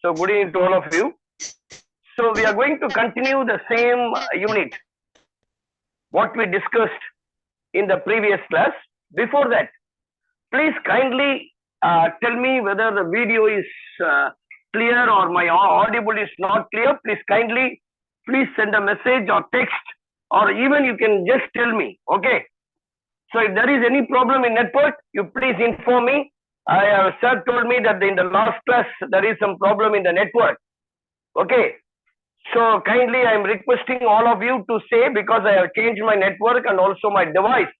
So good evening to all of you. So we are going to continue the same unit what we discussed in the previous class. Before that, please kindly tell me whether the video is clear or my audible is not clear. Please send a message or text, or even you can just tell me. Okay. So if there is any problem in network, you please inform me. Sir told me that in the last class there is some problem in the network. Okay. So kindly I am requesting all of you to say, because I have changed my network and also my device.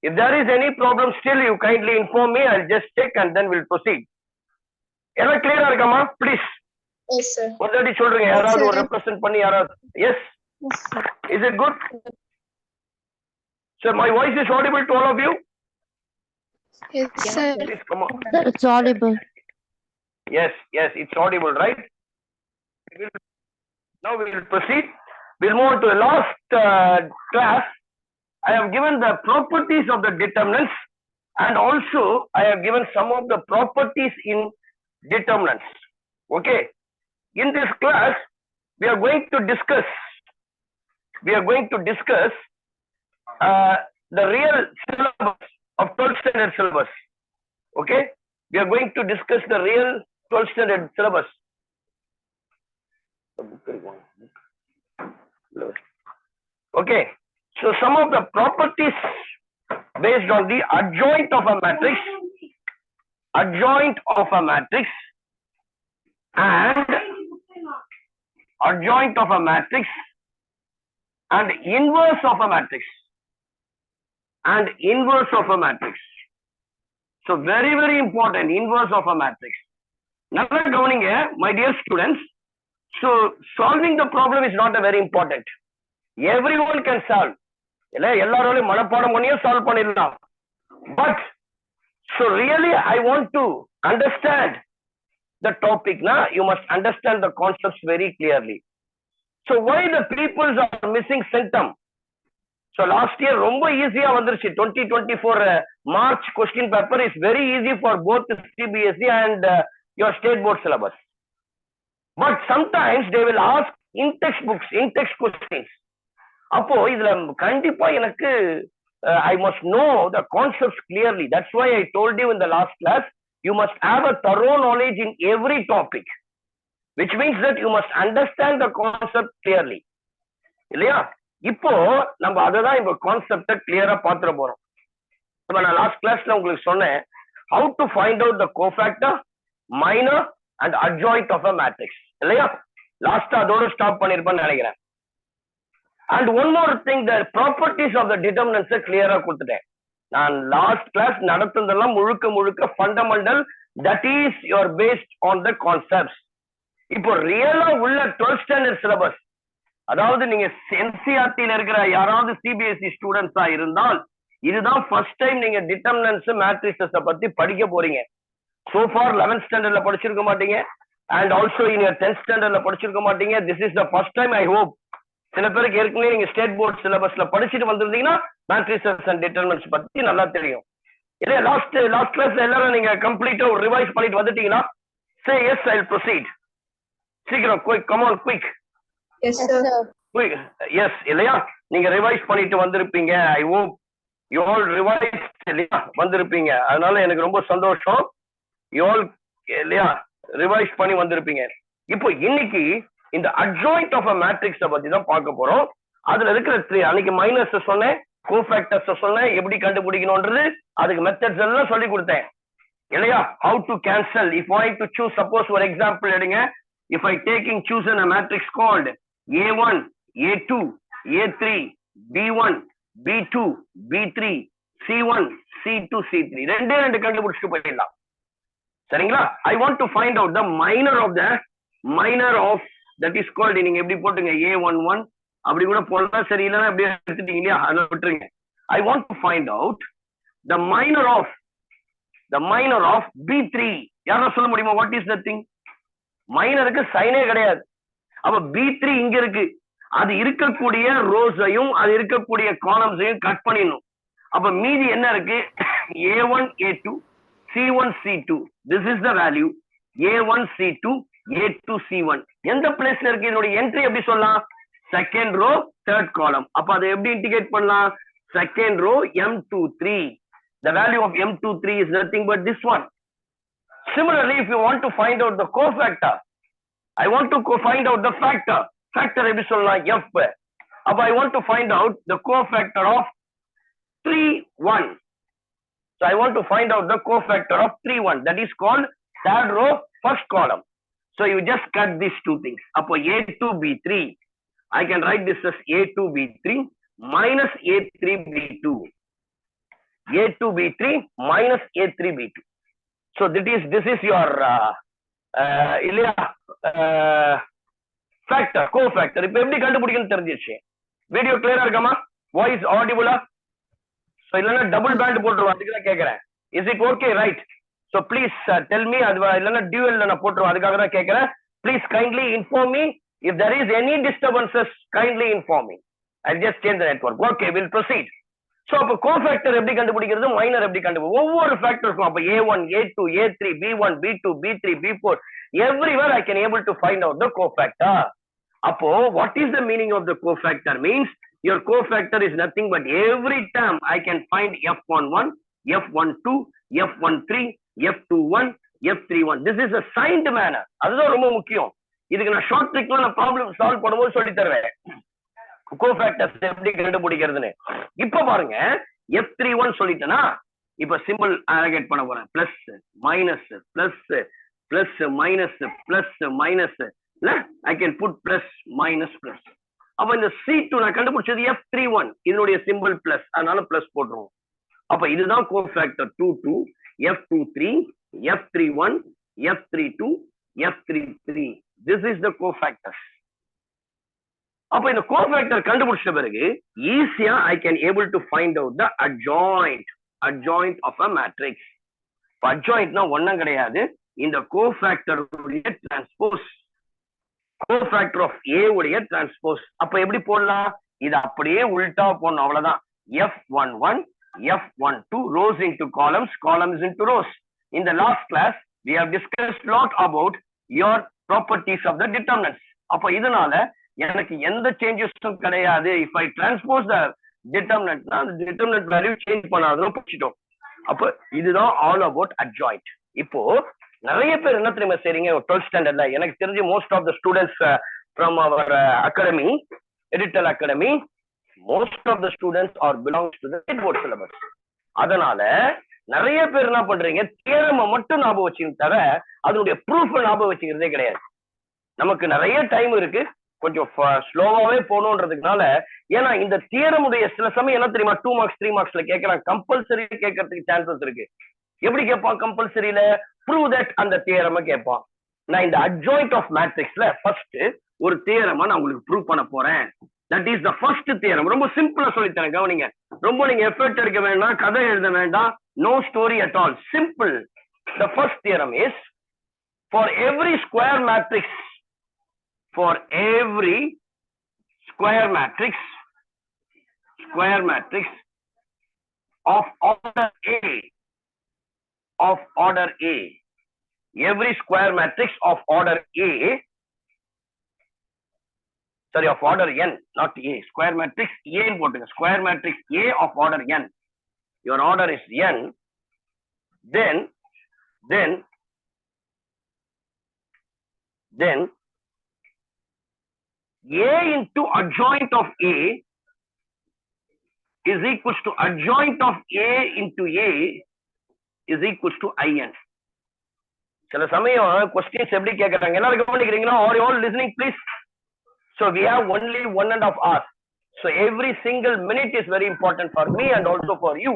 If there is any problem still, you kindly inform me. I'll just check and then we'll proceed. Ella clear irukama? Please. Yes, sir. What did you சொல்றீங்க? யாராவது ஒரு represent பண்ணி யாராவது? Yes. Yes, sir. Is it good? So my voice is audible to all of you? Yes, sir. Please come on. It's audible. Yes, it's audible, right? Now we will proceed. We'll move on to the last class. I have given the properties of the determinants, and also I have given some of the properties in determinants. Okay. In this class, we are going to discuss the real syllabus of 12th standard syllabus. Okay. We are going to discuss the real 12th standard syllabus. Okay. So some of the properties based on the adjoint of a matrix, and adjoint of a matrix, and inverse of a matrix, So very, very important, inverse of a matrix. Nalla gavaninga, my dear students. So solving the problem is not a very important. Everyone can solve. எல்லாராலையும் மனப்பாடம் பண்ணியே solve பண்ணிடலாம். But so really I want to understand the topic. Now you must understand the concepts very clearly. So why the peoples are missing symptom? So last year ரொம்ப ஈஸியா வந்துருச்சு. 2024 March question paper is very easy for both CBSE and your state board syllabus. But sometimes they will ask in text questions. அப்போ இதுல கண்டிப்பா எனக்கு I must know the concepts clearly. That's why I told you in the last class, you must have a thorough knowledge in every topic, which means that you must understand the concept clearly. இல்லையா? இப்போ நம்ம அததான் இப்போ கான்செப்ட கிளியரா பாத்துற போறோம். இப்ப நான் last கிளாஸ்ல உங்களுக்கு சொன்னேன் how to find out the cofactor, minor and adjoint of a matrix. இல்லையா? லாஸ்ட் அதோட ஸ்டாப் பண்ணிருப்பேன்னு நினைக்கிறேன். And one more thing, the properties of the determinants clear-ஆ கொடுத்துட்டேன். நான் லாஸ்ட் கிளாஸ் நடத்துனதெல்லாம் முழுக்க fundamental, that is your based on the concepts. இப்போ ரியலா உள்ள 12th standard syllabus, அதாவது நீங்க NCERT-ல இருக்கிற யாராவது CBSE ஸ்டூடெண்ட்ஸா இருந்தால் இதுதான் ஃபர்ஸ்ட் டைம் நீங்க டிட்டர்மினன்ட்ஸ் மேட்ரிசஸ் பத்தி படிக்க போறீங்க. So far 11th standardல படிச்சிருக்க மாட்டீங்க, and also in your 10th standardல படிச்சிருக்க மாட்டீங்க. This is the first time, I hope. சில பேருக்கு ஏற்கனவே நீங்க ஸ்டேட் போர்ட் சிலபஸ்ல படிச்சுட்டு வந்திருந்தீங்கன்னா மேட்ரிசஸ் அண்ட் டிட்டர்மினன்ட்ஸ் பத்தி நல்லா தெரியும். இல்ல லாஸ்ட் கிளாஸ்ல எல்லாரும் நீங்க கம்ப்ளீட்டா ஒரு ரிவைஸ் பண்ணிட்டு வந்துட்டீங்களா? Say yes, I'll proceed. சீக்கிரம் quick, come on quick. Yes, sir. Quick. Yes, இல்லையா? நீங்க ரிவைஸ் பண்ணிட்டு வந்திருப்பீங்க. I hope you all revise இல்லையா வந்திருப்பீங்க. அதனால எனக்கு ரொம்ப சந்தோஷம். You all இல்லையா ரிவைஸ் பண்ணி வந்திருப்பீங்க. இப்போ இன்னைக்கு இந்த adjoint of a matrix பத்தி தான் பார்க்க போறோம். அதுல இருக்கிற 3 அன்னைக்கு மைனஸ் சொன்னேன், கோஃபேக்டர்ஸ் சொன்னேன், எப்படி கண்டுபிடிக்கணும்ன்றது அதுக்கு மெத்தட்ஸ் எல்லாம் சொல்லி கொடுத்தேன் இல்லையா? how to cancel if I to choose, suppose for example எடுங்க, if I choosing a matrix called A1, A2, A3, B1, B2, B3, C1, C2, C3 ரெண்டு கண்டுபிடிச்சிட்டு போயிடலாம். சரிங்களா? I want to find out the minor of that is called, நீங்க எப்படி போட்டுங்க A11 அப்படி கூட போடலாம். சரி, இல்லைன்னா அப்படியே எடுத்துட்டீங்க இல்லையா, அதை விட்டுருங்க. I want to find out the minor of B3. யாரும் சொல்ல முடியுமா? what is the thing? மைனருக்கு சைனே கிடையாது. அப்ப B3 இங்க இருக்கு, அது இருக்கக்கூடிய ரோஸையும் அது இருக்கக்கூடிய காலம்ஸையும் கட் பண்ணிடணும். அப்ப மீதி என்ன இருக்கு? A1, A2, C1, C2. This is the value A1, C2, A2 C1 எந்த பிளேஸ்ல இருக்கு இதனுடைய என்ட்ரி எப்படி சொல்லலாம் செகண்ட் ரோ தேர்ட் காலம் அப்ப அதை எப்படி இன்டிகேட் பண்ணலாம் second row M23 the value of M23 is nothing but this one. Similarly, if you want to find out the cofactor, I want to find out the factor எப்படி சொல்லலாம் F அப்ப I want to find out the cofactor of 3 1. So I want to find out the cofactor of 3 1 that is called third row first column. So you just cut these two things. Appo A2B3 I can write this as A2B3 minus A3B2. A2B3 minus A3B2. So this is your factor cofactor. இப்போ எப்படி கண்டுபிடிக்கணும்னு தெரிஞ்சிருச்சு video கிளியரா இருக்காமா voice ஆடிபிளா so இல்லனா double pant போட்டுருவோம் அதுக்கு தான் கேக்குறேன் is it okay right so please tell me அது இல்லனா டியூவல்ல நான் போட்டுருவோம் அதுக்காக தான் கேக்குறேன் please kindly inform me if there is any disturbances kindly inform me. I'll just change the network. Okay, we'll proceed. So அப்ப cofactor எப்படி கண்டுபிடிக்கிறது மைனர் எப்படி கண்டுபிடிக்கிறது ஒவ்வொரு ஃபேக்டர்ஸ்க்கும் அப்ப A1 A2 A3 B1 B2 B3 B4 everywhere I can able to find out the cofactor. அப்போ what is the meaning of the cofactor means your cofactor is nothing but every term I can find F11 F12 F13 F21 F31. This is a signed manner. அதுதான் ரொம்ப முக்கியம் இதுக்கு நான் short ட்ரிக்ல நான் problem solve பண்ணும்போது சொல்லி தருவேன் cofactors எப்படி கண்டுபிடிக்கிறதுன்னு இப்ப பாருங்க F31 சொல்லிட்டேனா இப்ப சிம்பிள் ஆகேட் பண்ண போறேன் plus minus plus plus minus plus minus இல்ல I can put plus minus plus அப்ப இந்த C2 நான் கண்டுபிடிச்சது F31 இதனுடைய சிம்பிள் பிளஸ் அதனால பிளஸ் போட்டுருவோம் அப்ப இதுதான் cofactor 22 F23 F31 F32 F33. This is the cofactor. அப்ப இந்த cofactor கண்டுபிடிச்ச பிறகு ஈஸியா I can able to find out the adjoint of a matrix. adjointனா ஒண்ணும் கிடையாது இந்த cofactor உடைய transpose cofactor of A உடைய transpose அப்ப எப்படி போடலாம் இது அப்படியே உல்டா போடணும் அவ்வளவுதான் F11 F12 rows into columns into rows. In the last class we have discussed lot about your properties of the determinants. அப்ப இதனால எனக்கு எந்த சேஞ்சஸும் கிடையாது if I transpose the determinant the determinant value change பண்ணாதன்னு படிச்சிட்டோம் அப்ப இதுதான் all about adjoint. இப்போ நிறைய பேர் என்ன தெரியுமா செய்றீங்க 12th ஸ்டாண்டர்ட்ல எனக்கு தெரிஞ்சு most of the students from our academy editorial academy most of the students are belongs to the state board syllabus. அதனால நிறைய பேர் என்ன பண்றீங்க தியரமை மட்டும் ஞாபகம் வச்சுன்னு தவிர அதனுடைய ப்ரூஃப் ஞாபகம் வச்சுக்கிறதே கிடையாது நமக்கு நிறைய டைம் இருக்கு கொஞ்சம் ஸ்லோவாவே போகணுன்றதுனால ஏன்னா இந்த தியரமுடைய சில சமயம் என்ன தெரியுமா 2 மார்க்ஸ் 3 மார்க்ஸ்ல கேட்கறான் கம்பல்சரி கேட்கறதுக்கு சான்சஸ் இருக்கு எப்படி கேட்பான் கம்பல்சரியில ப்ரூவ் தட் அந்த தியரமை கேட்பான் நான் இந்த அட்ஜாயிண்ட் ஆஃப் மேட்ரிக்ஸ்ல ஃபர்ஸ்ட் ஒரு தியரமா நான் உங்களுக்கு ப்ரூவ் பண்ண போறேன் that is the first theorem. ரொம்ப சிம்பிளா சொல்லித்தரேன் கவனிங்க ரொம்ப நீங்க எஃபர்ட் எடுக்க வேண்டாம் கதை எழுத வேண்டாம் no story at all simple. The first theorem is for every square matrix of order A every square matrix of order A sorry of order n not A square matrix A in போட்டுங்க square matrix A of order n your order is n then A into adjoint of A is equals to adjoint of A into A is equals to IN. சில சமயம் questions எப்படி கேக்குறாங்க எல்லாரும் கவனிக்கிறீங்களா are you all listening please? So we have only 1.5 hours. So every single minute is very important for me and also for you.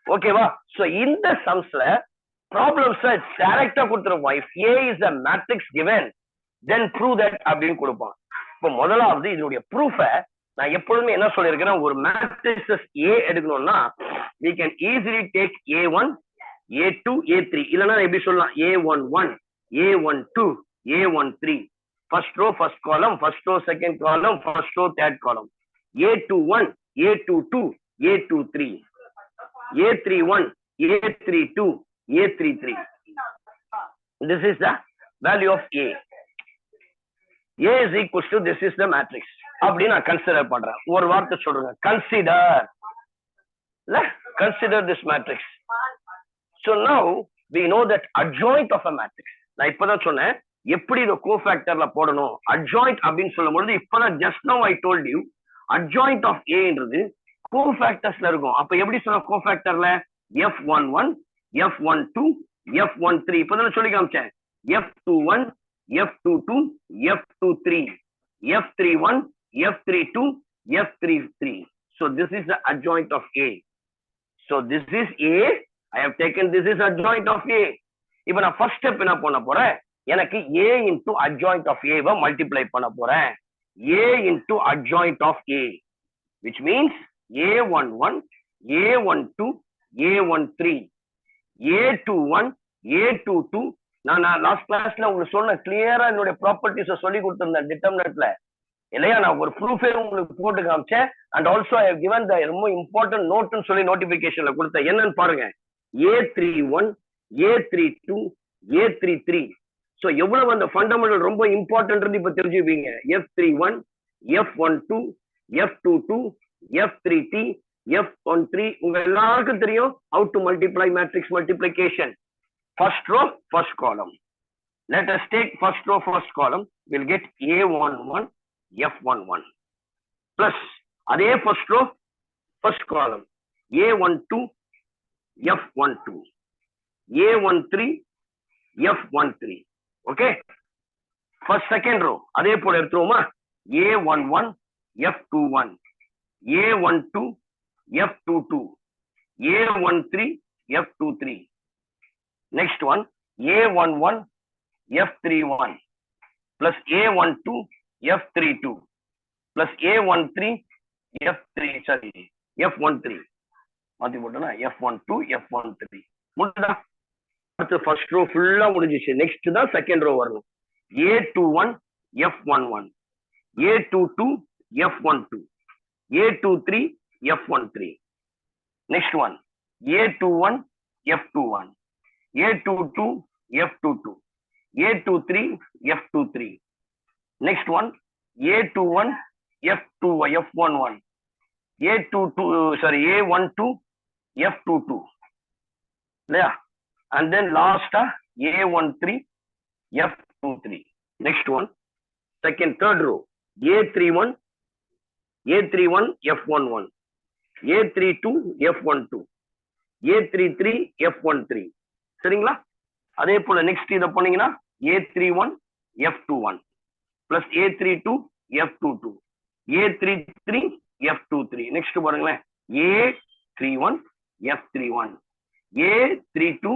Okay va? So in the sumsல problems directா கொடுத்துருவோம். If A is a matrix given, then prove that அப்படின்னு கொடுப்போம். இப்போ முதலாவது இதனுடைய ப்ரூஃபை நான் எப்பொழுதுமே என்ன சொல்லியிருக்கிறேன் ஒரு மேட்ரிக்ஸஸ் A எடுக்கணும்னா we can easily take A1 A2 A3 இல்லைன்னா எப்படி சொல்லலாம் A11 A12 A13 first row first column first row second column first row third column A21 A22 A23 A31 A32 A33 this is the value of A. A is equals to this is the matrix. அப்படி நான் consider பண்றேன். ஒரு வார்த்தை சொல்றேன். Consider this matrix. So now we know that adjoint of a matrix. நான் இப்பதான் சொன்னேன் எப்படி இத கோஃபேக்டர்ல போடணும். adjoint அப்படின்னு சொல்லும்போது இப்பதான் just now I told you adjoint of A ன்றது கோஃபேக்டர்ஸ்ல இருக்கும். அப்ப எப்படி சொன்ன கோஃபேக்டர்ல F11 F12 F13 இப்பதான் சொல்லி காமிச்சேன். F21 F22 F23 F31 F32 F33. So this is the adjoint of A. So this is A. I have taken this is adjoint of A. இப்போ நான் first step என்ன பண்ண போறேன், எனக்கு A into adjoint of A why multiply பண்ண போறேன். A into adjoint of A, which means A11 A12 A13 A21 A22. நான் last கிளாஸ்ல உங்களுக்கு சொன்ன கிளியரா என்னுடைய ப்ராப்பர்ட்டிஸை சொல்லி கொடுத்திருந்தேன் டிட்டர்மினன்ட்ல இல்லையா. நான் ஒரு ப்ரூஃபே உங்களுக்கு போட்டு காமிச்சேன். And also I have given the ரொம்ப இம்பார்ட்டன்ட் நோட்னு சொல்லி நோட்டிபிகேஷன்ல கொடுத்தேன். என்னன்னு பாருங்க, A31 A32 A33. ஸோ எவ்வளவு அந்த ஃபண்டமெண்டல் ரொம்ப இம்பார்ட்டன்ட் இப்ப தெரிஞ்சுப்பீங்க. F31 F12 F22 F33 F13. உங்க எல்லாருக்கும் தெரியும் how to multiply matrix multiplication. First row first column. Let us take first row first column. We'll get A11 F11 plus அதே first row first column A12 F12 A13 F13. Okay, first second row அதே போல எடுத்துருவோமா. A11 F21 A12 F22 A13 F23. Next one A11 F31 plus A12 F32 plus A13 F13 மாத்தி போட்டோம்னா F12 F13 முடிஞ்சதா. அடுத்து first row ஃபுல்லா முடிஞ்சிச்சு. Next தான் second row வரணும். A21 F11 A22 F12 A23 F13. Next one A21 F21 A22 F22 A23 F23. Next one A21 F11 A12 F22 இல்லையா. And then last A13 F23. Next one second third row A31 F11 A32 F12 A33 F13. சரிங்களா. அதே போல next இத பண்ணீங்கன்னா A31 F21 plus A32 F22 A33 F23. Next பாருங்களேன் A31 F31 A32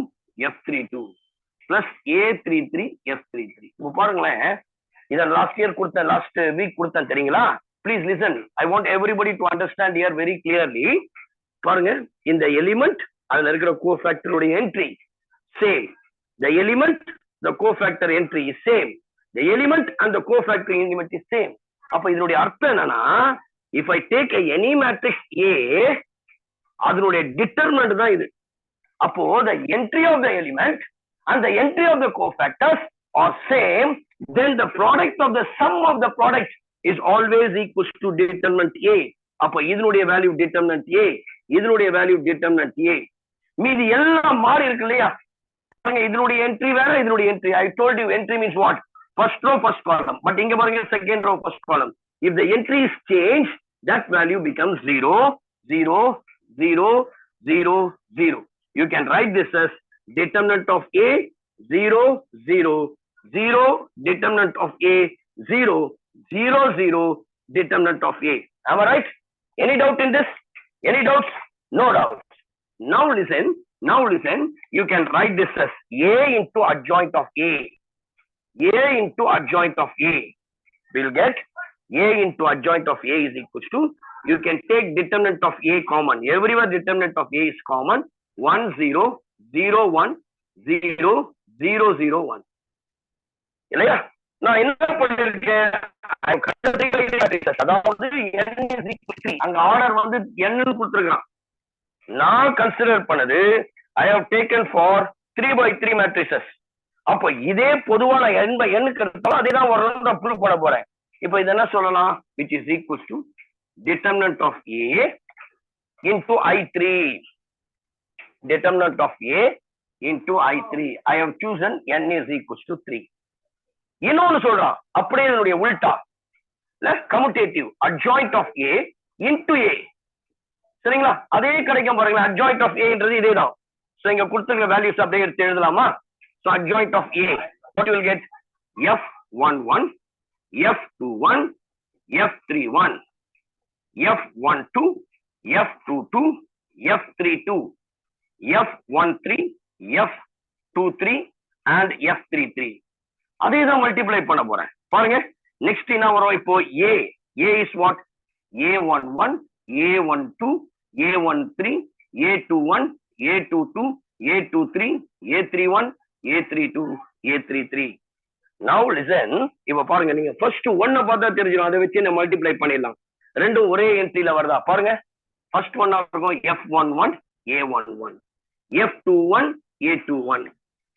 F32 plus A33 F33. இப்போ பாருங்களேன், இத last year கொடுத்த லாஸ்ட் வீக் கொடுத்தேன் தெரியுங்களா. Please listen, I want everybody to understand here very clearly. பாருங்க, இந்த எலிமெண்ட் அதுல இருக்கிற கோஃபேக்டருடைய entry same. The element, the cofactor entry is same. The element and the cofactor element is same. அப்ப இதனுடைய அர்த்தம் என்னன்னா, if I take any matrix A, அதனுடைய determinant தான் இது. அப்போ the entry of the element and the entry of the cofactors are same, then the product of the sum of the product is always equals to determinant A. அப்ப இதனுடைய value determinant A, இதனுடைய value determinant A. மீதி எல்லாம் மாறி இருக்கு இல்லையா. இதனுடைய entry வேற, இதனுடைய entry. I told you entry means what? First row first column. But இங்க பாருங்க second row first column. If the entry is changed, that value becomes 0 0 0 0 0. You can write this as determinant of A 0 0 0 determinant of A 0 0 0 determinant of A. Am I right? Any doubt in this? Any doubts? No doubts. Now listen, you can write this as A into adjoint of A. A into adjoint of A. We'll get A into adjoint of A is equals to, you can take determinant of A common. Everywhere determinant of A is common. 1 0 0 1 0 0 0 1. இல்லையா. நான் என்ன பண்ணிருக்கேன், அதாவது அங்க order வந்து n கொடுத்துருக்கான். நான் consider பண்ணது I have taken for 3 by 3 matrices. அப்போ இதே பொதுவா நான் எண்ணுக்கு எடுத்தாலும் அதே தான் வரணும் நான் ப்ரூவ் பண்ண போறேன். இப்போ இது என்ன சொல்லலாம், which is equals to determinant of A into I3. Determinant of A into I3. I have chosen n is equals to 3. இன்னொன்னு சொல்றான், அப்படியே என்னுடைய உல்டா commutative adjoint of A into A. சரிங்களா, அதே கிடைக்கும் பாருங்களா, adjoint of A ன்றது இதே தான். சோ இங்க கொடுத்திருக்க வேல்யூஸ் அப்படியே எடுத்து எழுதலாமா? So adjoint of A, what you will get? F11, F21, F31, F12, F22, F32, F13, F23 and F33. அதே தான் மல்டிப்ளை பண்ண போறேன் பாருங்க. நெக்ஸ்ட் என்ன வரும் இப்போ? A is what? A11, A12, A13, A21, A22, A23, A31, A32, A33. Now listen, இப்ப பாருங்க, நீங்க ஃபர்ஸ்ட் 1 பார்த்தா தெரிஞ்சிடும், அதை வச்சு நம்ம மல்டிப்ளை பண்ணிடலாம். ரெண்டும் ஒரே என்ட்ரில வருதா பாருங்க. ஃபர்ஸ்ட் ஒன் இருக்கும் F11, A11, F21, A21,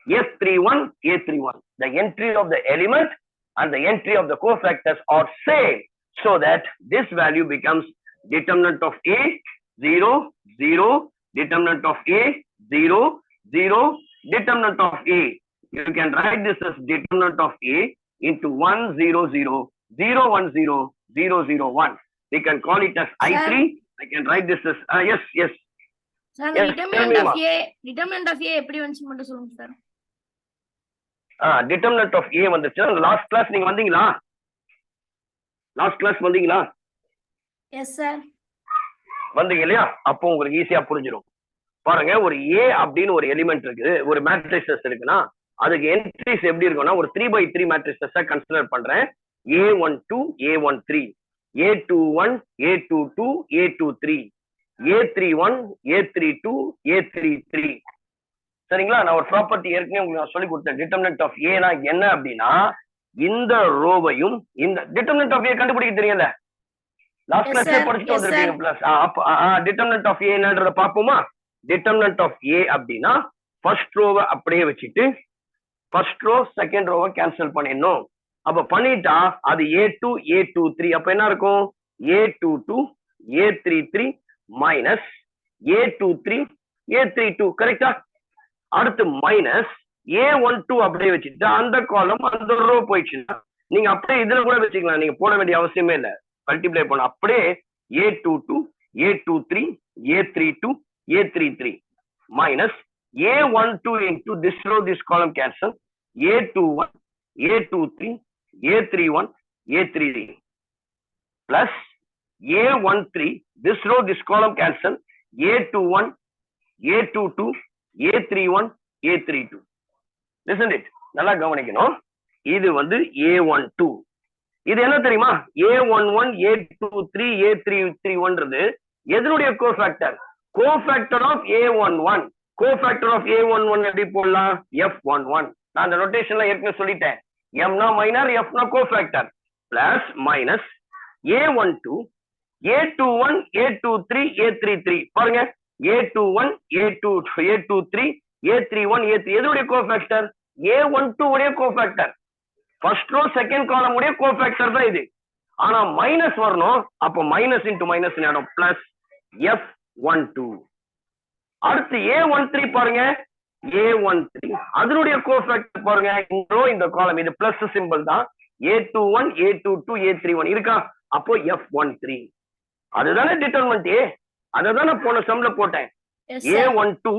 F31, A31. The entry of the element and the entry of the cofactors are same, so that this value becomes determinant of A 0 0, determinant of A 0 0, determinant of A. You can write this as determinant of A into 1 0 0 0 1 0 0 0 1. We can call it as I3. I can write this as yes. Sir, Yes, determinant of A எப்படி வந்துச்சு மட்டும் சொல்லுங்க sir. determinant of A வந்துச்சு. Last class நீங்க வந்தீங்களா? Last class வந்தீங்களா? Yes sir. வந்தீங்க இல்லையா? அப்போ உங்களுக்கு ஈஸியா புரிஞ்சிடும். பாருங்க, ஒரு A அப்படின்னு ஒரு எலிமெண்ட் இருக்குது, ஒரு மேட்ரிக்ஸஸ் இருக்குன்னா அதுக்கு என்ட்ரிஸ் எப்படி இருக்கும்னா, ஒரு 3x3 மேட்ரிக்ஸஸா கன்சிடர் பண்றேன். A12, A13, A21, A22, A23, A31, A32, A33. சரிங்களா? நான் ஒரு ப்ராப்பர்ட்டி ஏற்கனவே உங்களுக்கு நான் சொல்லி கொடுத்தேன். டிட்டர்மினன்ட் ஆஃப் ஏனா என்ன அப்படின்னா, இந்த ரோவையும் இந்த டிட்டர்மினன்ட் ஆஃப் ஏ கண்டுபிடிக்க தெரியல, லாஸ்ட் கிளாஸ்ல படிச்சுட்டு வந்திருக்கீங்க. பிளஸ் டிட்டர்மினன்ட் ஆஃப் ஏ என்னன்றத பாப்போமா? டிட்டர்மினன்ட் ஆஃப் ஏ அப்படின்னா ஃபர்ஸ்ட் ரோவை அப்படியே வச்சுட்டு ஃபர்ஸ்ட் ரோ செகண்ட் ரோவை கேன்சல் பண்ணிடணும். அப்ப பண்ணிட்டா அது A2, A23. அப்ப என்ன இருக்கும்? A22, A33 minus A23, A32. கரெக்டா? அடுத்து மைனஸ் A12 அப்படியே வச்சுட்டு அந்த காலம் அந்த ரோ போயிடுச்சுன்னா நீங்க அப்படியே இதுல கூட வச்சுக்கலாம், நீங்க போட வேண்டிய அவசியமே இல்லை. மல்டிப்ளை பண்ண அப்படியே A22, A23, A32, A33 minus A12 into this row, this column cancel, A21, A23, A31, A33 plus A13, this row, this column cancel, A21, A22, A31, A32. Listen it, நல்லா கவனிக்கணும். இது வந்து A12. இது என்ன தெரியுமா? A11, A23, A331ன்றது எதனுடைய cofactor? Cofactor of A11. Cofactor of A11 எப்படி போடலாம்? F11. நான் அந்த நோட்டேஷன்ல ஏற்கனவே சொல்லிட்டேன். M னா மைனர், F னா cofactor. Plus minus A12, A21, A23, A33. பாருங்க, A21, A23, A31, A3 எதுடைய cofactor? A12 உடைய cofactor. First row second column உடைய கோஃபேக்டர் தான் இது. ஆனா மைனஸ் வரணும், அப்போ மைனஸ் இன்டு மைனஸ் ஆடும், பிளஸ் F12. அடுத்து A13 பாருங்க, A13 அதனுடைய கோஃபேக்டர் பாருங்க, இந்த ரோ இந்த காலம், இது பிளஸ் சிம்பிள் தான். A21, A22, A31 இருக்கா? அப்போ F13. அதுதானே டிட்டர்மினன்ட் A. அததானே போன சம்ல போட்டேன். A12,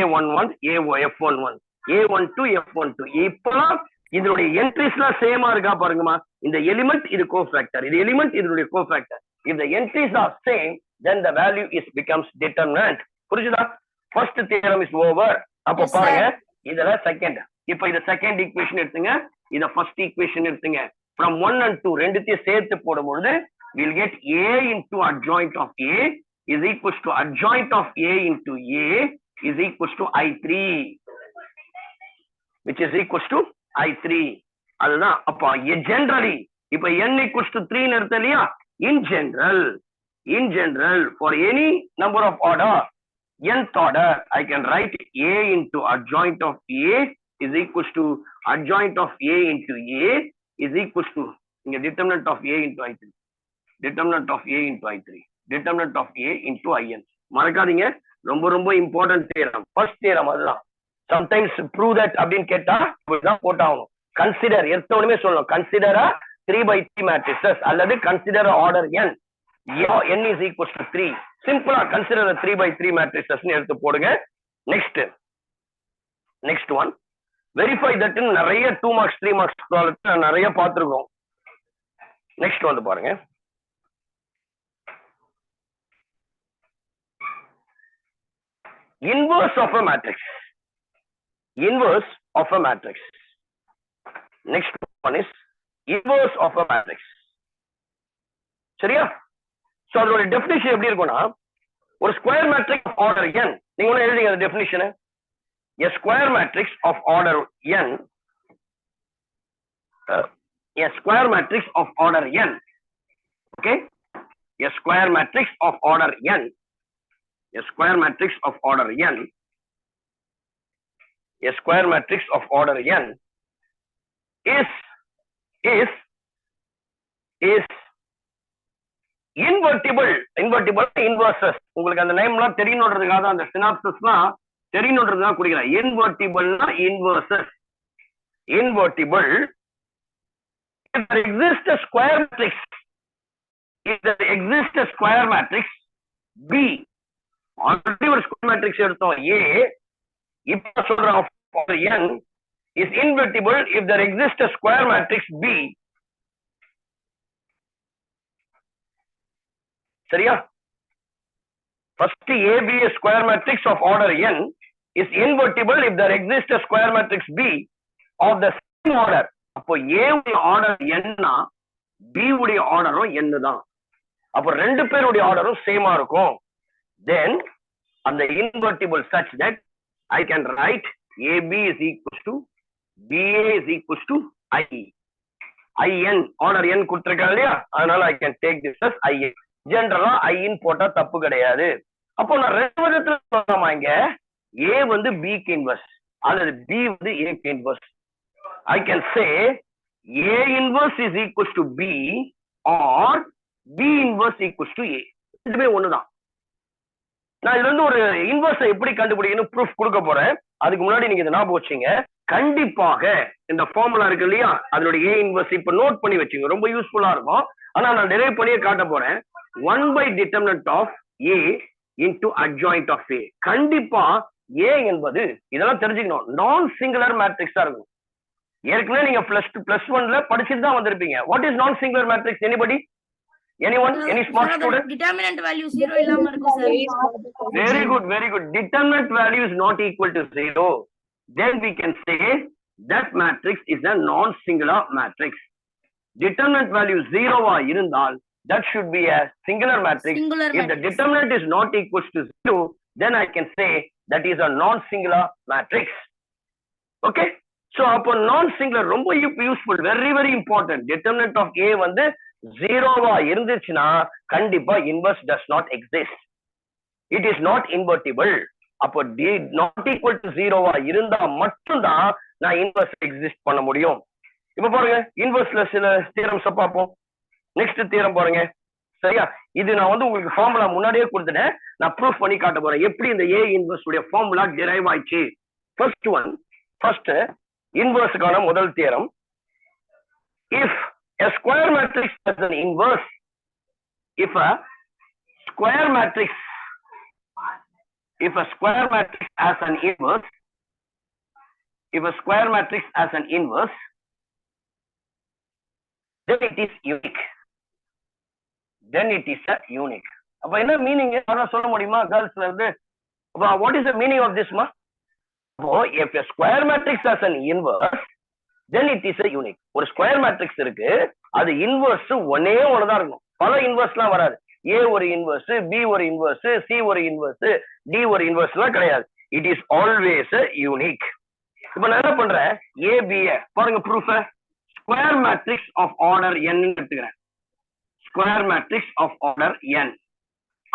A11, F11, A12, F12. இப்பலாம் இதனுடைய என்ட்ரிஸ்லாம் சேமா இருக்கா பாருங்கம்மா. இந்த எலிமெண்ட் இது கோஃபேக்டர், இது எலிமெண்ட் இதனுடைய cofactor. If the entries are same, then the value becomes determinant. புரிஞ்சுதா? First theorem is over. அப்ப பாருங்க, இதுல செகண்ட். இப்ப இத செகண்ட் ஈக்குவேஷன் எடுத்துங்க, இத ஃபர்ஸ்ட் ஈக்குவேஷன் எடுத்துங்க. from 1 and 2 ரெண்டுத்தையும் சேர்த்து போடும்போது we'll get A into adjoint of A is equals to adjoint of A into A is equals to I3, which is equals to I3. அதுதான். அப்ப generally இப்ப n equals to 3 ன்னு எடுத்த இல்லையா? in general for any number of order, nth order, I can write A into adjoint of A is equals to adjoint of A into A is equals to determinant of A into I3. Determinant of A into I3. Determinant of A into IN. மறக்காதீங்க, ரொம்ப ரொம்ப important theorem. First theorem அதுதான். Sometimes prove that அப்படின்னு கேட்டா இப்படிதான் போட்டாகணும். Consider எடுத்தோடனே சொல்லணும், consider 3/3 matrices அல்லது consider order n. n is equals to 3. சிம்பிளா கன்சிடர் 3/3 மேட்ரிசஸ் எடுத்து போடுங்க. நெக்ஸ்ட் ஒன் வெரிஃபை தட் நிறைய 2 மார்க்ஸ் 3 மார்க்ஸ் நிறைய பார்த்துருக்கோம். நெக்ஸ்ட் வந்து பாருங்க, inverse of a matrix. Inverse of a matrix. Next one is inverse of a matrix. சரியா? So அதோட டெஃபினிஷன் எப்படி இருக்கும்னா, ஒரு square matrix of order n, நீங்க ஒண்ணு எழுதுங்க அந்த definition. a square matrix of order n, a square matrix of order n, okay, a square matrix of order n, a square matrix of order n, a square matrix of order n is invertible. Inverses உங்களுக்கு அந்த நேம்லாம் தெரியணும்ன்றதுக்காக தான், அந்த சினாப்சிஸ்லாம் தெரியணும்ன்றதுக்காக குடிக்கிறேன். Invertibleனா inverses. Invertible if there exists a square matrix, if there exists a square matrix B, already ஒரு square matrix எடுத்தோம் A, இப்ப சொல்றோம் n is invertible if there exists a square matrix B. சரியா? First AB a square matrix of order n is invertible if there exists a square matrix B of the same order. அப்போ A உடைய order n-னா B உடைய ஆர்டரும் n தான். அப்போ ரெண்டு பேருடைய ஆர்டரும் சேமா இருக்கும். Then and the invertible such that I can write AB is equals to BA is equals to I. IN order n கொடுத்திருக்காங்க இல்லையா, அதனால I can take this as IN. ஜெனரலா IN போட்டா தப்பு கிடையாது. அப்போ நான் ரெண்டு விதத்துல சொல்லலாமா, இங்க A வந்து B க்கு இன்வர்ஸ் அல்லது B வந்து A க்கு inverse. I can say A inverse is equals to B or B inverse equals to A. இதுவே ஒண்ணுதான். நான் இதுல இருந்து ஒரு இன்வர்ஸ் எப்படி கண்டுபிடிக்கணும் ப்ரூஃப் கொடுக்க போறேன். அதுக்கு முன்னாடி நீங்க இதை ஞாபகம் வச்சீங்க, கண்டிப்பாக இந்த ஃபார்முலா இருக்கு இல்லையா, அதனுடைய A இன்வர்ஸ் இப்ப நோட் பண்ணி வச்சுங்க, ரொம்ப யூஸ்ஃபுல்லா இருக்கும். ஆனா நான் டெரைவ் பண்ணியே காட்ட போறேன். 1/determinant of A into adjoint of A. கண்டிப்பா A என்பது இதெல்லாம் தெரிஞ்சுக்கணும், நான் சிங்குலர் மேட்ரிக்ஸா இருக்கும். ஏற்கனவே நீங்க +1ல படிச்சுட்டு தான் வந்திருப்பீங்க. வாட் இஸ் நான் singular matrix? Anybody? Anyone? Any smart student? Determinant value 0 இல்லாம இருக்கும் sir. Very good, very good. Determinant value is not equal to 0. Then we can say that matrix is a non-singular matrix. Determinant value 0 ஆ இருந்தால் that should be a singular matrix. Singular If the matrix. determinant is not equal to 0, then I can say that is a non-singular matrix. Okay? So அப்போ non-singular ரொம்ப useful, very very important. Determinant of A வந்து 0வா இருந்துச்சுன்னா கண்டிப்பா inverse does not exist. It is not invertible. அப்போ not equal to 0வா இருந்தா மட்டும்தான் நான் inverse exist பண்ண முடியும். இப்ப பாருங்க, inverseல சில தியரம்ஸ் பார்ப்போம். நெக்ஸ்ட் தியரம் பாருங்க. சரியா? இது நான் வந்து உங்களுக்கு ஃபார்முலா முன்னாடியே கொடுத்துட்டேன், நான் ப்ரூஃப் பண்ணி காட்ட போறேன் எப்படி இந்த A இன்வர்ஸ் உடைய ஃபார்முலா டிரைவ் ஆயிடுச்சு. ஃபர்ஸ்ட் இன்வர்ஸ்க்கான முதல் theorem. If a square matrix has an inverse, if a square matrix has an inverse, if a square matrix has an inverse, then it is unique. Then it is a unique. அப்ப என்ன meaning சொல்ல முடியுமா கேர்ள்ஸ்ல இருந்து? What is the meaning of this, ma? If a square matrix has an inverse, then it is a unique. ஒரு square matrix இருக்கு, அது inverse ஒன்னே ஒண்ணுதான் இருக்கும், பல இன்வர்ஸ்லாம் வராது. A ஒரு இன்வர்ஸ், B ஒரு இன்வர்ஸ், C ஒரு இன்வர்ஸ், D ஒரு இன்வர்ஸ்லாம் கிடையாது. It is always a unique. இப்ப நான் என்ன பண்றேன், A B பாருங்க proof. Square matrix of order n எடுத்துக்கிறேன். Square matrix of order n.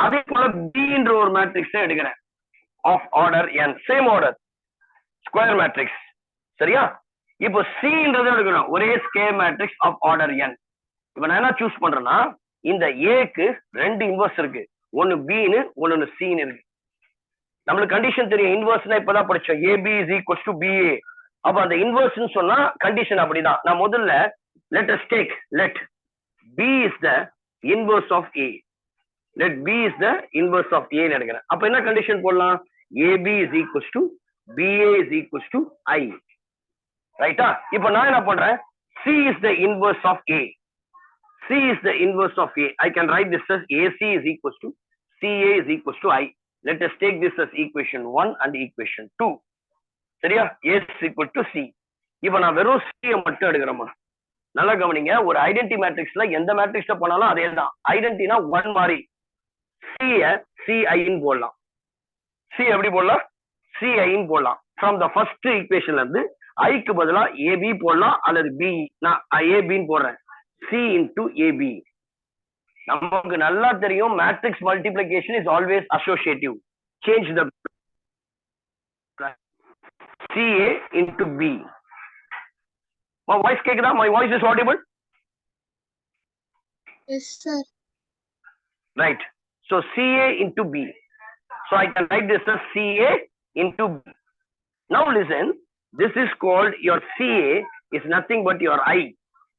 அதே போல B என்ற ஒரு மேட்ரிக்ஸ் எடுக்கிறேன் of order n, same order. Square matrix சரியா? இப்போ சின்றதை எடுக்கணும், ஒரே square matrix of order n. இப்ப நான் என்ன சூஸ் பண்றேன்னா, இந்த ஏக்கு ரெண்டு இன்வர்ஸ் இருக்கு, ஒன்னு பின்னு ஒன்னு சின்னு இருக்கு. நம்மளுக்கு கண்டிஷன் தெரியும், இன்வர்ஸ்னா இப்பதான் படிச்சோம், AB is equals to BA. அப்ப அந்த இன்வர்ஸ்னு சொன்னா கண்டிஷன் அப்படிதான். நான் முதல்ல let us take let b is the inverse of a, let b is the inverse of a ன்னு எடுக்கிறேன். அப்ப என்ன கண்டிஷன் போடலாம், ab is equals to ba is equals to I, ரைட்டா? இப்ப நான் என்ன பண்றேன், c is the inverse of a, c is the inverse of a. I can write this as ac is equals to ca is equals to I. Let us take this as equation 1 and equation 2. சரியா? a is equal to c. இப்ப நான் வெறும் c மட்டும் எடுக்கிறேமா. நல்லா கவனிங்க, ஒரு identity மேட்ரிக்ஸ்ல எந்த மேட்ரிக்ஸ்ல போனாலும் அதே தான். ஐடென்டினா 1 மாதிரி, ci போடலாம். c எப்படி போடலாம், ci போடலாம். ஃப்ரம் த ஃபர்ஸ்ட் ஈக்குவேஷன்ல இருந்து ஐக்கு பதிலா ab போடலாம், அல்லது b. நான் ab ன்னு போடுறேன், c into ab. நமக்கு நல்லா தெரியும், matrix multiplication is always associative. Change the ca into b. My voice கேக்குதா? My voice is audible? Yes, sir. Right. So ca into b. So I can write this as ca into b. Now listen, this is called, your ca is nothing but your I.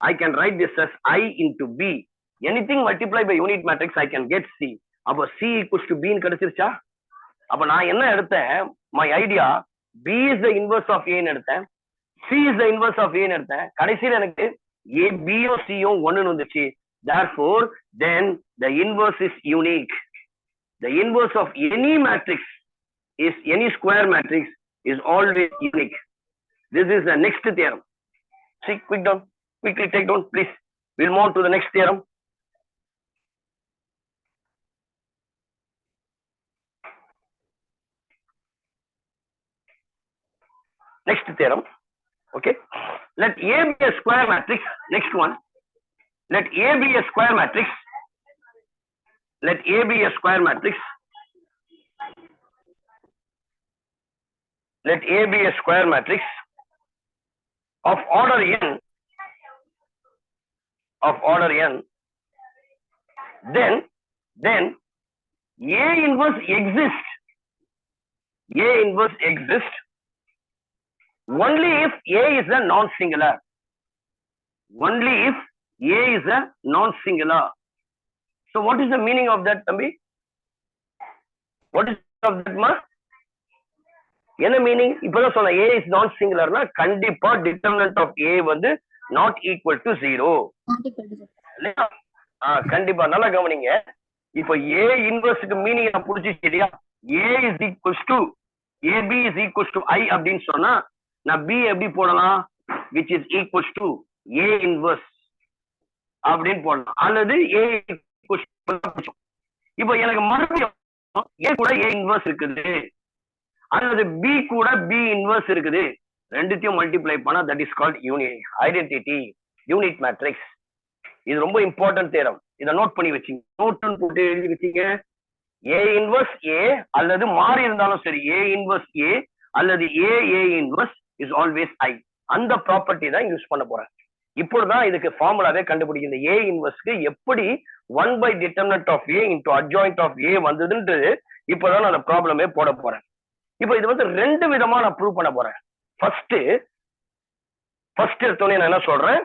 I can write this as I into b. Anything multiplied by unit matrix I can get c. அப்ப c equals to b ன்னு கிடைச்சிருச்சா? அப்ப நான் என்ன எடுத்தேன், my idea, b is the inverse of a ன்னு எடுத்தேன், c is the inverse of a ன்னு எடுத்தேன். கடைசியில் எனக்கு a b யும் c யும் 1 ன்னு வந்துச்சு. Therefore then the inverse is unique. The inverse of any matrix is, any square matrix is always unique. This is the next theorem. See, quickly take down please. We'll move to the next theorem. Next theorem. Okay, let a be a square matrix. Next one, let a be a square matrix. Let a be a square matrix. Let a be a square matrix of order n, of order n. Then a inverse exists. A inverse exists only if a is a non-singular. Only if a is a non-singular. So what is the meaning of that, Tambi? What is of that, ma? என்ன meaning? இப்பதான் சொன்ன, a is non-singularனா கண்டிப்பா determinant of a வந்து not equal to 0. கண்டிப்பா நல்லா கவனிங்க. இப்போ a இன்வர்ஸ்க்கு meaning நான் புடிச்சிச்சு இல்லையா? a is equals to ab is equals to I அப்படின்னு சொன்னா நான் b எப்படி போடலாம், which is equals to a inverse அப்படின்னு போடலாம், அல்லது a equals to. இப்போ எனக்கு மறுபடியும் a கூட a inverse இருக்குது, அல்லது b கூட b inverse இருக்குது, ரெண்டுத்தையும் மல்டிப்ளை பண்ணா that is called identity, unit matrix. இது ரொம்ப இம்பார்ட்டன்ட் தேரம். இதை நோட் பண்ணி வச்சுங்க, நோட்னு போட்டு எழுதி வச்சுங்க. a inverse a அல்லது மாறி இருந்தாலும் சரி, a inverse a அல்லது a inverse is always I. அந்த ப்ராப்பர்ட்டி தான் யூஸ் பண்ண போறேன். இப்போதான் இதுக்கு ஃபார்முலாவே கண்டுபிடிக்குது. a இன்வர்ஸ்க்கு எப்படி 1 by determinant of a into adjoint of a வந்ததுன்றது இப்போதான் நான் அந்த ப்ராப்ளமே போட போறேன். இப்போ இது வந்து ரெண்டு விதமா நான் ப்ரூவ் பண்ண போறேன். ஃபர்ஸ்ட் எடுத்தோடனே நான் என்ன சொல்றேன்,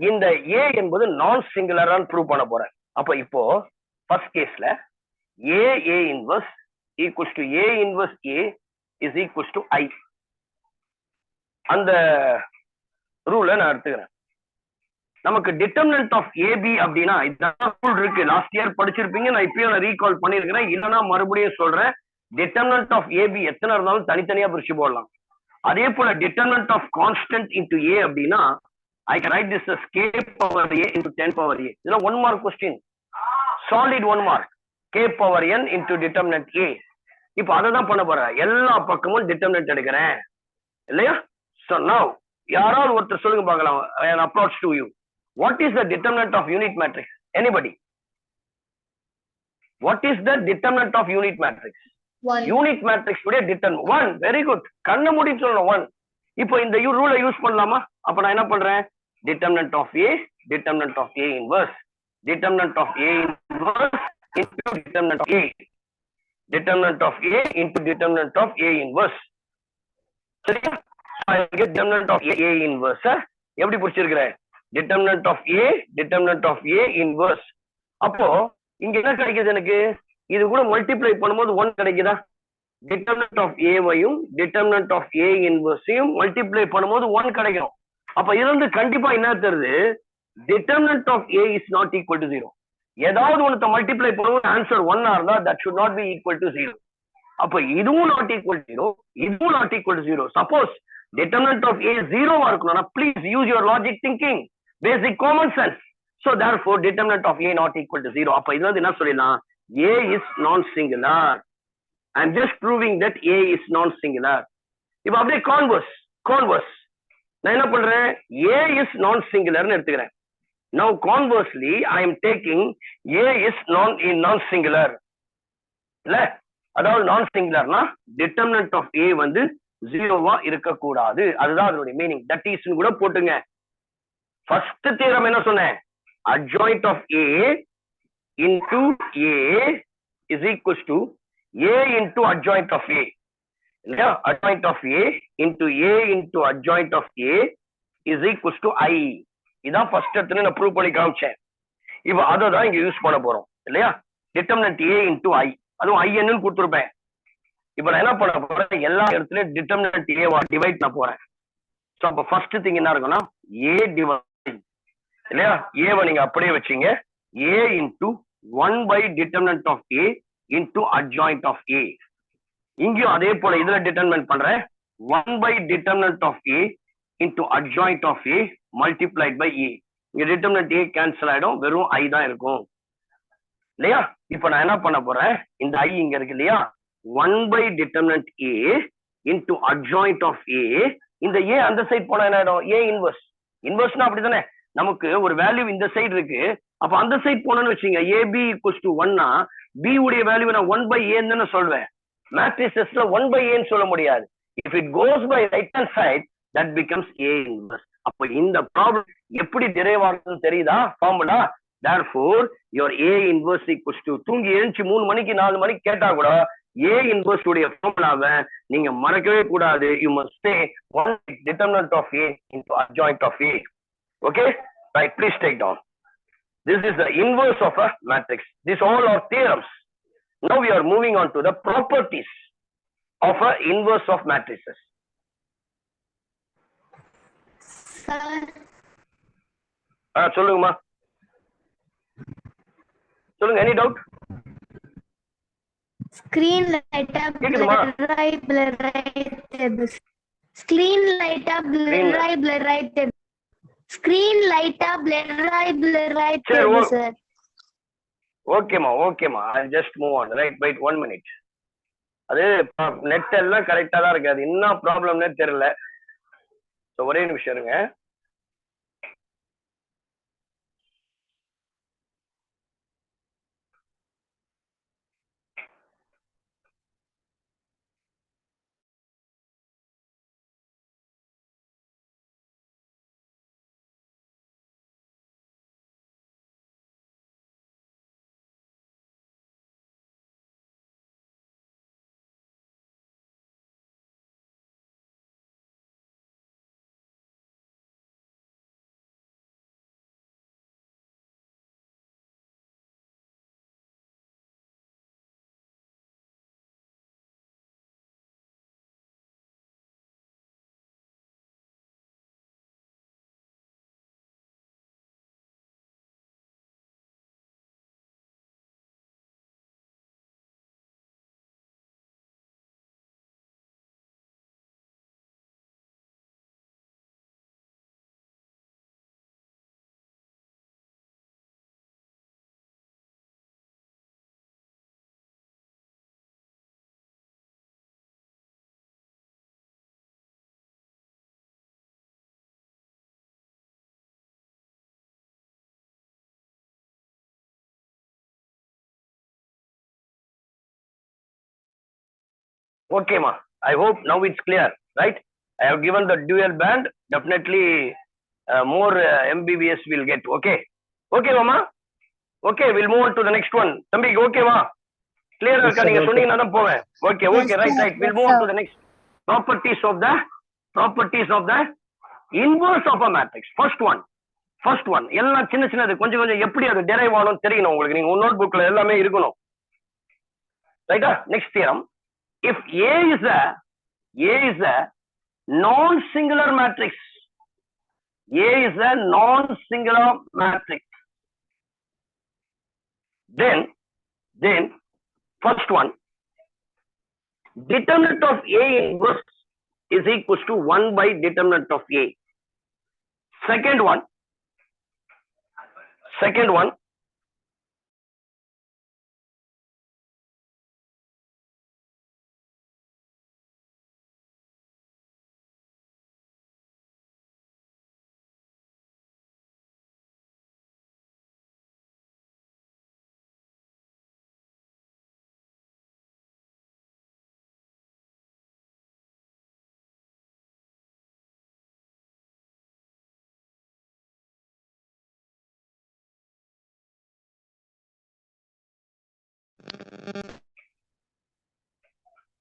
இந்த a என்பது நான் சிங்குலரான்னு ப்ரூவ் பண்ண போறேன். அப்ப இப்போ ஃபர்ஸ்ட் கேஸ்ல a inverse equals to a inverse a is equals to I. அந்த ரூலை நான் எடுத்துக்கிறேன். நமக்கு டிட்டர்மினன்ட் ஆஃப் ஏபி அப்படின்னா இதான் ரூல் இருக்கு, லாஸ்ட் இயர் படிச்சிருப்பீங்க, நான் இப்பயும் நான் ரீகால் பண்ணிருக்கிறேன், இல்லைன்னா மறுபடியும் சொல்றேன். டிட்டர்மினன்ட் ஆஃப் ஏபி எத்தனை இருந்தாலும் தனித்தனியா பிரிச்சு போடலாம். அதே போல டிட்டர்மினன்ட் ஆஃப் கான்ஸ்டன்ட் இன்டு ஏ அப்படின்னா I can write this as k power a into 10 power a. இதெல்லாம் 1 mark question, solid 1 mark. K power n into determinant a. இப்போ அதை தான் பண்ண போறேன், எல்லா பக்கமும் டிட்டர்மினன்ட் எடுக்கிறேன் இல்லையா? So now யாராவது ஒருத்தர் சொல்லுங்க பார்க்கலாம், an approach to you. What is the determinant of unit matrix? Anybody? What is the determinant of unit matrix? 1. Unit matrix உடைய determinant 1. Very good. கண்ண மூடி சொல்லணும் 1. இப்போ இந்த ரூலை யூஸ் பண்ணலாமா? அப்ப நான் என்ன பண்றேன்? Determinant of A inverse, determinant of A inverse into determinant of A, determinant of A into determinant of A inverse. சரியா? I get determinant of A inverse. எப்படி புரிச்சிருக்கிறேன்? determinant of A inverse. அப்போ இங்க என்ன கிடைக்குது எனக்கு? இது கூட மல்டிப்ளை பண்ணும்போது 1 கிடைக்குதா? determinant of A வையும் determinant of A inverse-ஐயும் மல்டிப்ளை பண்ணும்போது 1 கிடைக்கும். அப்ப இது வந்து கண்டிப்பா என்ன தருது? determinant of A is not equal to 0. ஏதாவது ஒன்று மல்டிப்ளை பண்ணும்போது ஆன்சர் 1 இருந்தா that should not be equal to 0. அப்ப இதுவும் not equal to 0, இதுவும் not equal to 0. Suppose determinant of A 0 இருக்கணும்னா please use your logic thinking, basic common sense. So therefore determinant of A not equal to 0. அப்ப இது வந்து என்ன சொல்லலாம்? A is non-singular. I'm just proving that A is non-singular. இப்ப அப்படியே converse நான் என்ன பண்றேன்? A is non-singular ன்னு எடுத்துக்கிறேன். Now conversely I am taking A is non-singular. இல்ல, அதாவது non-singularனா determinant of A வந்து 0வா இருக்க கூடாது. அதுதான் அதனுடைய மீனிங். that is ன்னு கூட போட்டுங்க. ஃபர்ஸ்ட் தியரம் என்ன சொன்னேன்? adjoint of A into A is equals to A into adjoint of A. இல்லையா? adjoint of A into adjoint of A is equals to I. இதான் ஃபர்ஸ்ட் இடத்துல நான் ப்ரூவ் பண்ணி காமிச்சேன். இப்போ அதை தான் இங்க யூஸ் பண்ண போறோம் இல்லையா? டிட்டர்மினன்ட் A into I, அதுவும் I ன்னு கொடுத்துருப்பேன். இப்போ நான் என்ன பண்ண போறேன்? எல்லா இடத்துலயும் டிட்டர்மினன்ட் A டிவைட் பண்ண போறேன். ஸோ அப்போ ஃபர்ஸ்ட் திங் என்ன இருக்குன்னா A டிவைட் இல்லையா? ஏவை நீங்க அப்படியே வச்சீங்க. A into 1 by determinant of A into adjoint of A. இங்கேயும் அதே போல இதுல டிட்டர்மினன்ட் பண்றேன். 1 by determinant of A into adjoint of A multiplied by A. இங்க determinant A cancel ஆயிடும், வெறும் I தான் இருக்கும் இல்லையா? இப்ப நான் என்ன பண்ண போறேன்? இந்த I இங்க இருக்கு இல்லையா? 1 by determinant A into adjoint of A. இந்த A அந்த சைடு போனா என்ன ஆயிடும்? A இன்வர்ஸ்னா அப்படிதானே? நமக்கு ஒரு வேல்யூ இந்த சைடு இருக்கு, அப்ப அந்த சைடு போனோம்னு வச்சுங்க, AB equals to 1னா B உடைய வேல்யூ நான் 1 by A ன்னு சொல்வேன். மேட்ரிசஸ்ல 1 by A ன்னு சொல்ல முடியாது. If it goes by right hand side, that becomes A inverse. அப்ப இந்த ப்ராப்ளம் எப்படி டிரைவ் ஆகுதுன்னு தெரியுதா? Formula. therefore your A inverse equals to, தூங்கி எழுந்துச்சு 3 மணிக்கு 4 மணிக்கு கேட்டா கூட A inverse உடைய ஃபார்முலாவை நீங்க மறக்கவே கூடாது. you must say 1 determinant of A into adjoint of A. Okay, right, please take down. This is the inverse of a matrix. These all are theorems. Now we are moving on to the properties of a inverse of matrices. சொல்லுங்கம்மா, சொல்லுங்க. Any doubt? Screen light up, blur right tables. Screen light up, blur right tables. Screen light up, blur right tables, sir. ஓகேமா, I'll just move on. Right, wait 1 minute. அது net எல்லாம் கரெக்டா தான் இருக்கு, அது என்ன ப்ராப்ளம்னே தெரியல. ஒரே நிமிஷம் இருங்க. ஓகேமா, I hope now it's clear, right? I have given the dual band. Definitely more MBBS will get. Okay. Okay, Mama. Okay, we'll move on to the next one. Tambi, okay, va? Clear? Yes, sir, நீங்க okay. சொன்னீங்கன்னா தான் போவேன். Okay, okay, Yes, right, sir. right. We'll Yes, move on sir. to the next properties of the inverse of a matrix. First one. எல்லாம் சின்ன சின்னது கொஞ்சம் கொஞ்சம் எப்படி அது டெரைவ் ஆகும் தெரியணும் உங்களுக்கு. நீங்க நோட் புக்ல எல்லாமே இருக்கணும். ரைட்டா? Next theorem. If A is a non-singular matrix. A is a non-singular matrix. Then first one, determinant of A inverse is equals to 1 by determinant of A. Second one,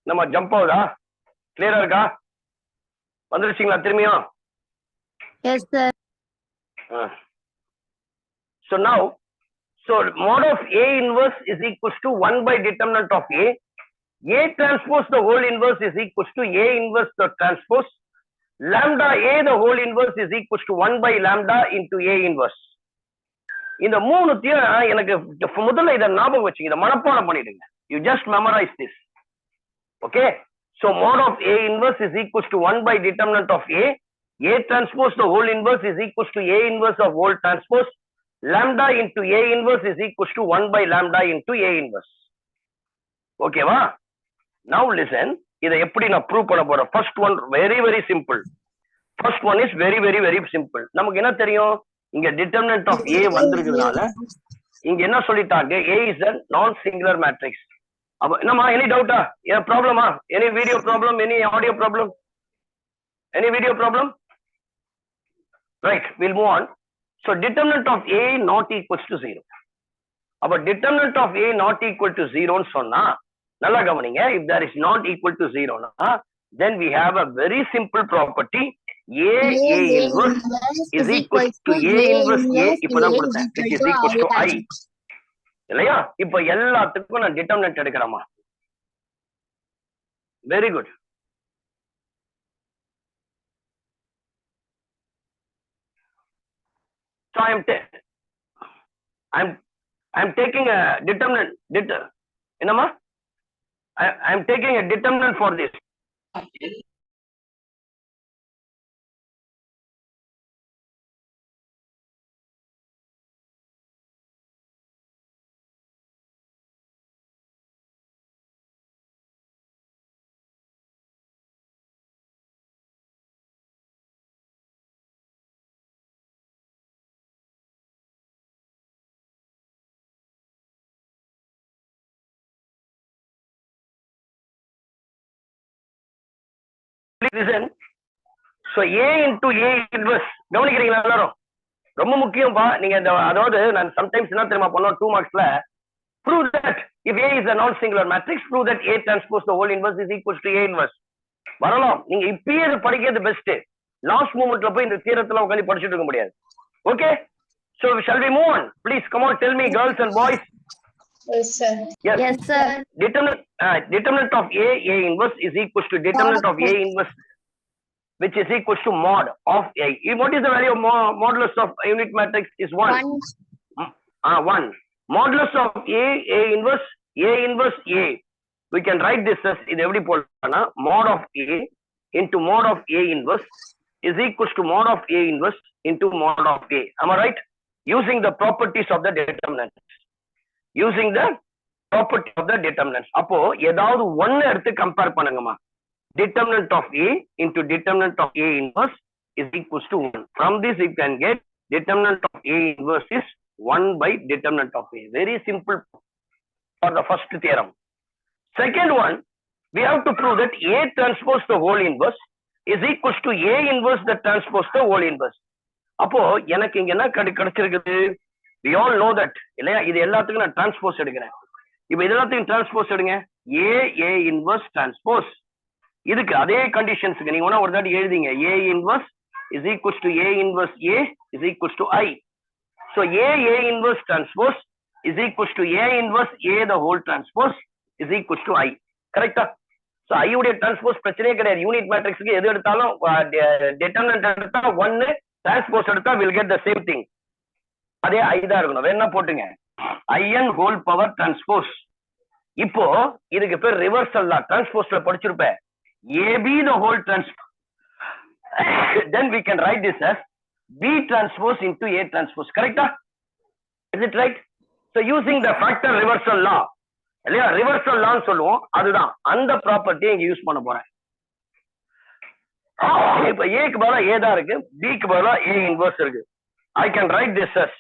நம்ம jump ஆகுதா? கிளியரா இருக்கா? வந்துருச்சுங்களா திரும்பியும்? Yes, sir. So now, mod of A inverse is equals to 1 by determinant of A. A transpose the whole inverse is equals to A inverse the transpose. Lambda A the whole inverse is equals to 1 by lambda into A inverse. இந்த மூணுத்தையும் எனக்கு முதல்ல இதை ஞாபகம் வச்சுங்க, இதை மனப்பாடம் பண்ணிடுங்க. You just memorize this. Okay? So mod of A inverse is equals to 1 by determinant of A. A transpose the whole inverse is equals to A inverse of whole transpose. Lambda into A inverse is equals to 1 by lambda into A inverse. Okay va? Now listen, இதை எப்படி நான் prove பண்ண போறேன். First one very very simple. First one is very very very simple. நமக்கு என்ன தெரியும், இங்க determinant of A வந்திருக்கிறதுனால இங்க என்ன சொல்லிட்டாங்க, A is a non-singular matrix. அப்ப என்னமா, any doubt? Any problem? Any video problem? Any audio problem? Any video problem? Right, we'll move on. So determinant of A not equals to 0. அப்ப determinant of A not equal to 0 ன்னு சொன்னா நல்லா கவனிங்க. If there is not equal to 0 னா then we have a very simple property. A inverse is equal to A inverse A. இப்பதான் கொடுத்தேன், which is equals to I. இல்லையா? இப்ப எல்லாத்துக்கும் நான் டிட்டர்மினன்ட் எடுக்கிறேமா. Very good. So I'm taking a determinant. என்னமா? I'm taking a determinant for this. Please listen. So A into A inverse கவனிக்கிறீங்களா எல்லாரும்? ரொம்ப முக்கியம் பா. நீங்க அதாவது நான் சம்டைம்ஸ் என்ன தெரியுமா பண்ணுவோம் 2 மார்க்ஸ்ல, prove that if A is a non-singular matrix, prove that A transpose the whole inverse is equals to A inverse. வரலாம். நீங்க இப்பயே இது படிக்கிறது பெஸ்ட். லாஸ்ட் மூமெண்ட்ல போய் இந்த தியரத்துல உட்கார்ந்து படிச்சிட்டு இருக்க முடியாது. Okay? So shall we move on? Please come on, tell me girls and boys. Yes, sir. Yes, sir. Determinant of A inverse is equals to determinant of A inverse, which is equals to mod of A. What is the value of modulus of unit matrix? Is 1. 1. Modulus of A inverse A. We can write this as இது எப்படி போடலாம்னா mod of A into mod of A inverse is equals to mod of A inverse into mod of A. Am I right? Using the properties of the determinant. Using the property of the determinants. அப்போ ஏதாவது ஒன்னு எடுத்து compare பண்ணுங்கம்மா. Determinant of A into determinant of A inverse is equals to 1. From this you can get determinant of A inverse is 1 by determinant of A. Very simple for the first theorem. Second one, we have to prove that A transpose the whole inverse. is equals to A inverse the transpose the whole inverse. அப்போ எனக்கு இங்க என்ன கிடைச்சிருக்குது? we all know that இல்லையா? இது எல்லாத்துக்கும் நான் transpose எடுக்கிறேன். இப்போ இது எல்லாத்துக்கும் டிரான்ஸ்போஸ் எடுங்க. A inverse transpose. இதுக்கு அதே கண்டிஷன்ஸ்க்கு நீங்க வேணா ஒரு தாட்டி எழுதிங்க. A inverse is equals to A inverse A is equals to I. So A inverse transpose is equals to A inverse A the whole transpose is equals to I. கரெக்டா? So I உடைய transpose பிரச்சனையே கிடையாது. Unit மேட்ரிக்ஸ்க்கு எது எடுத்தாலும் determinant எடுத்தா 1, transpose எடுத்தா will get the same thing. அதே I தான் இருக்கணும். வேணா போட்டுங்க. IN whole power transpose. இப்போ இதுக்கு பேர் ரிவர்சல் லா. டிரான்ஸ்போஸ்ல படிச்சிருப்பேன். AB the whole transpose. Then we can write this as B transpose into A transpose. Correct? Is it right? So using the factor reversal law. இல்லையா? Reversal லான்னு சொல்லுவோம். அதுதான் அந்த ப்ராப்பர்ட்டியை இங்க யூஸ் பண்ண போறேன். இப்ப ஏக்கு பதிலா ஏ தான் இருக்கு, பிக்கு பதிலா ஏ இன்வர்ஸ் இருக்கு. I can write this as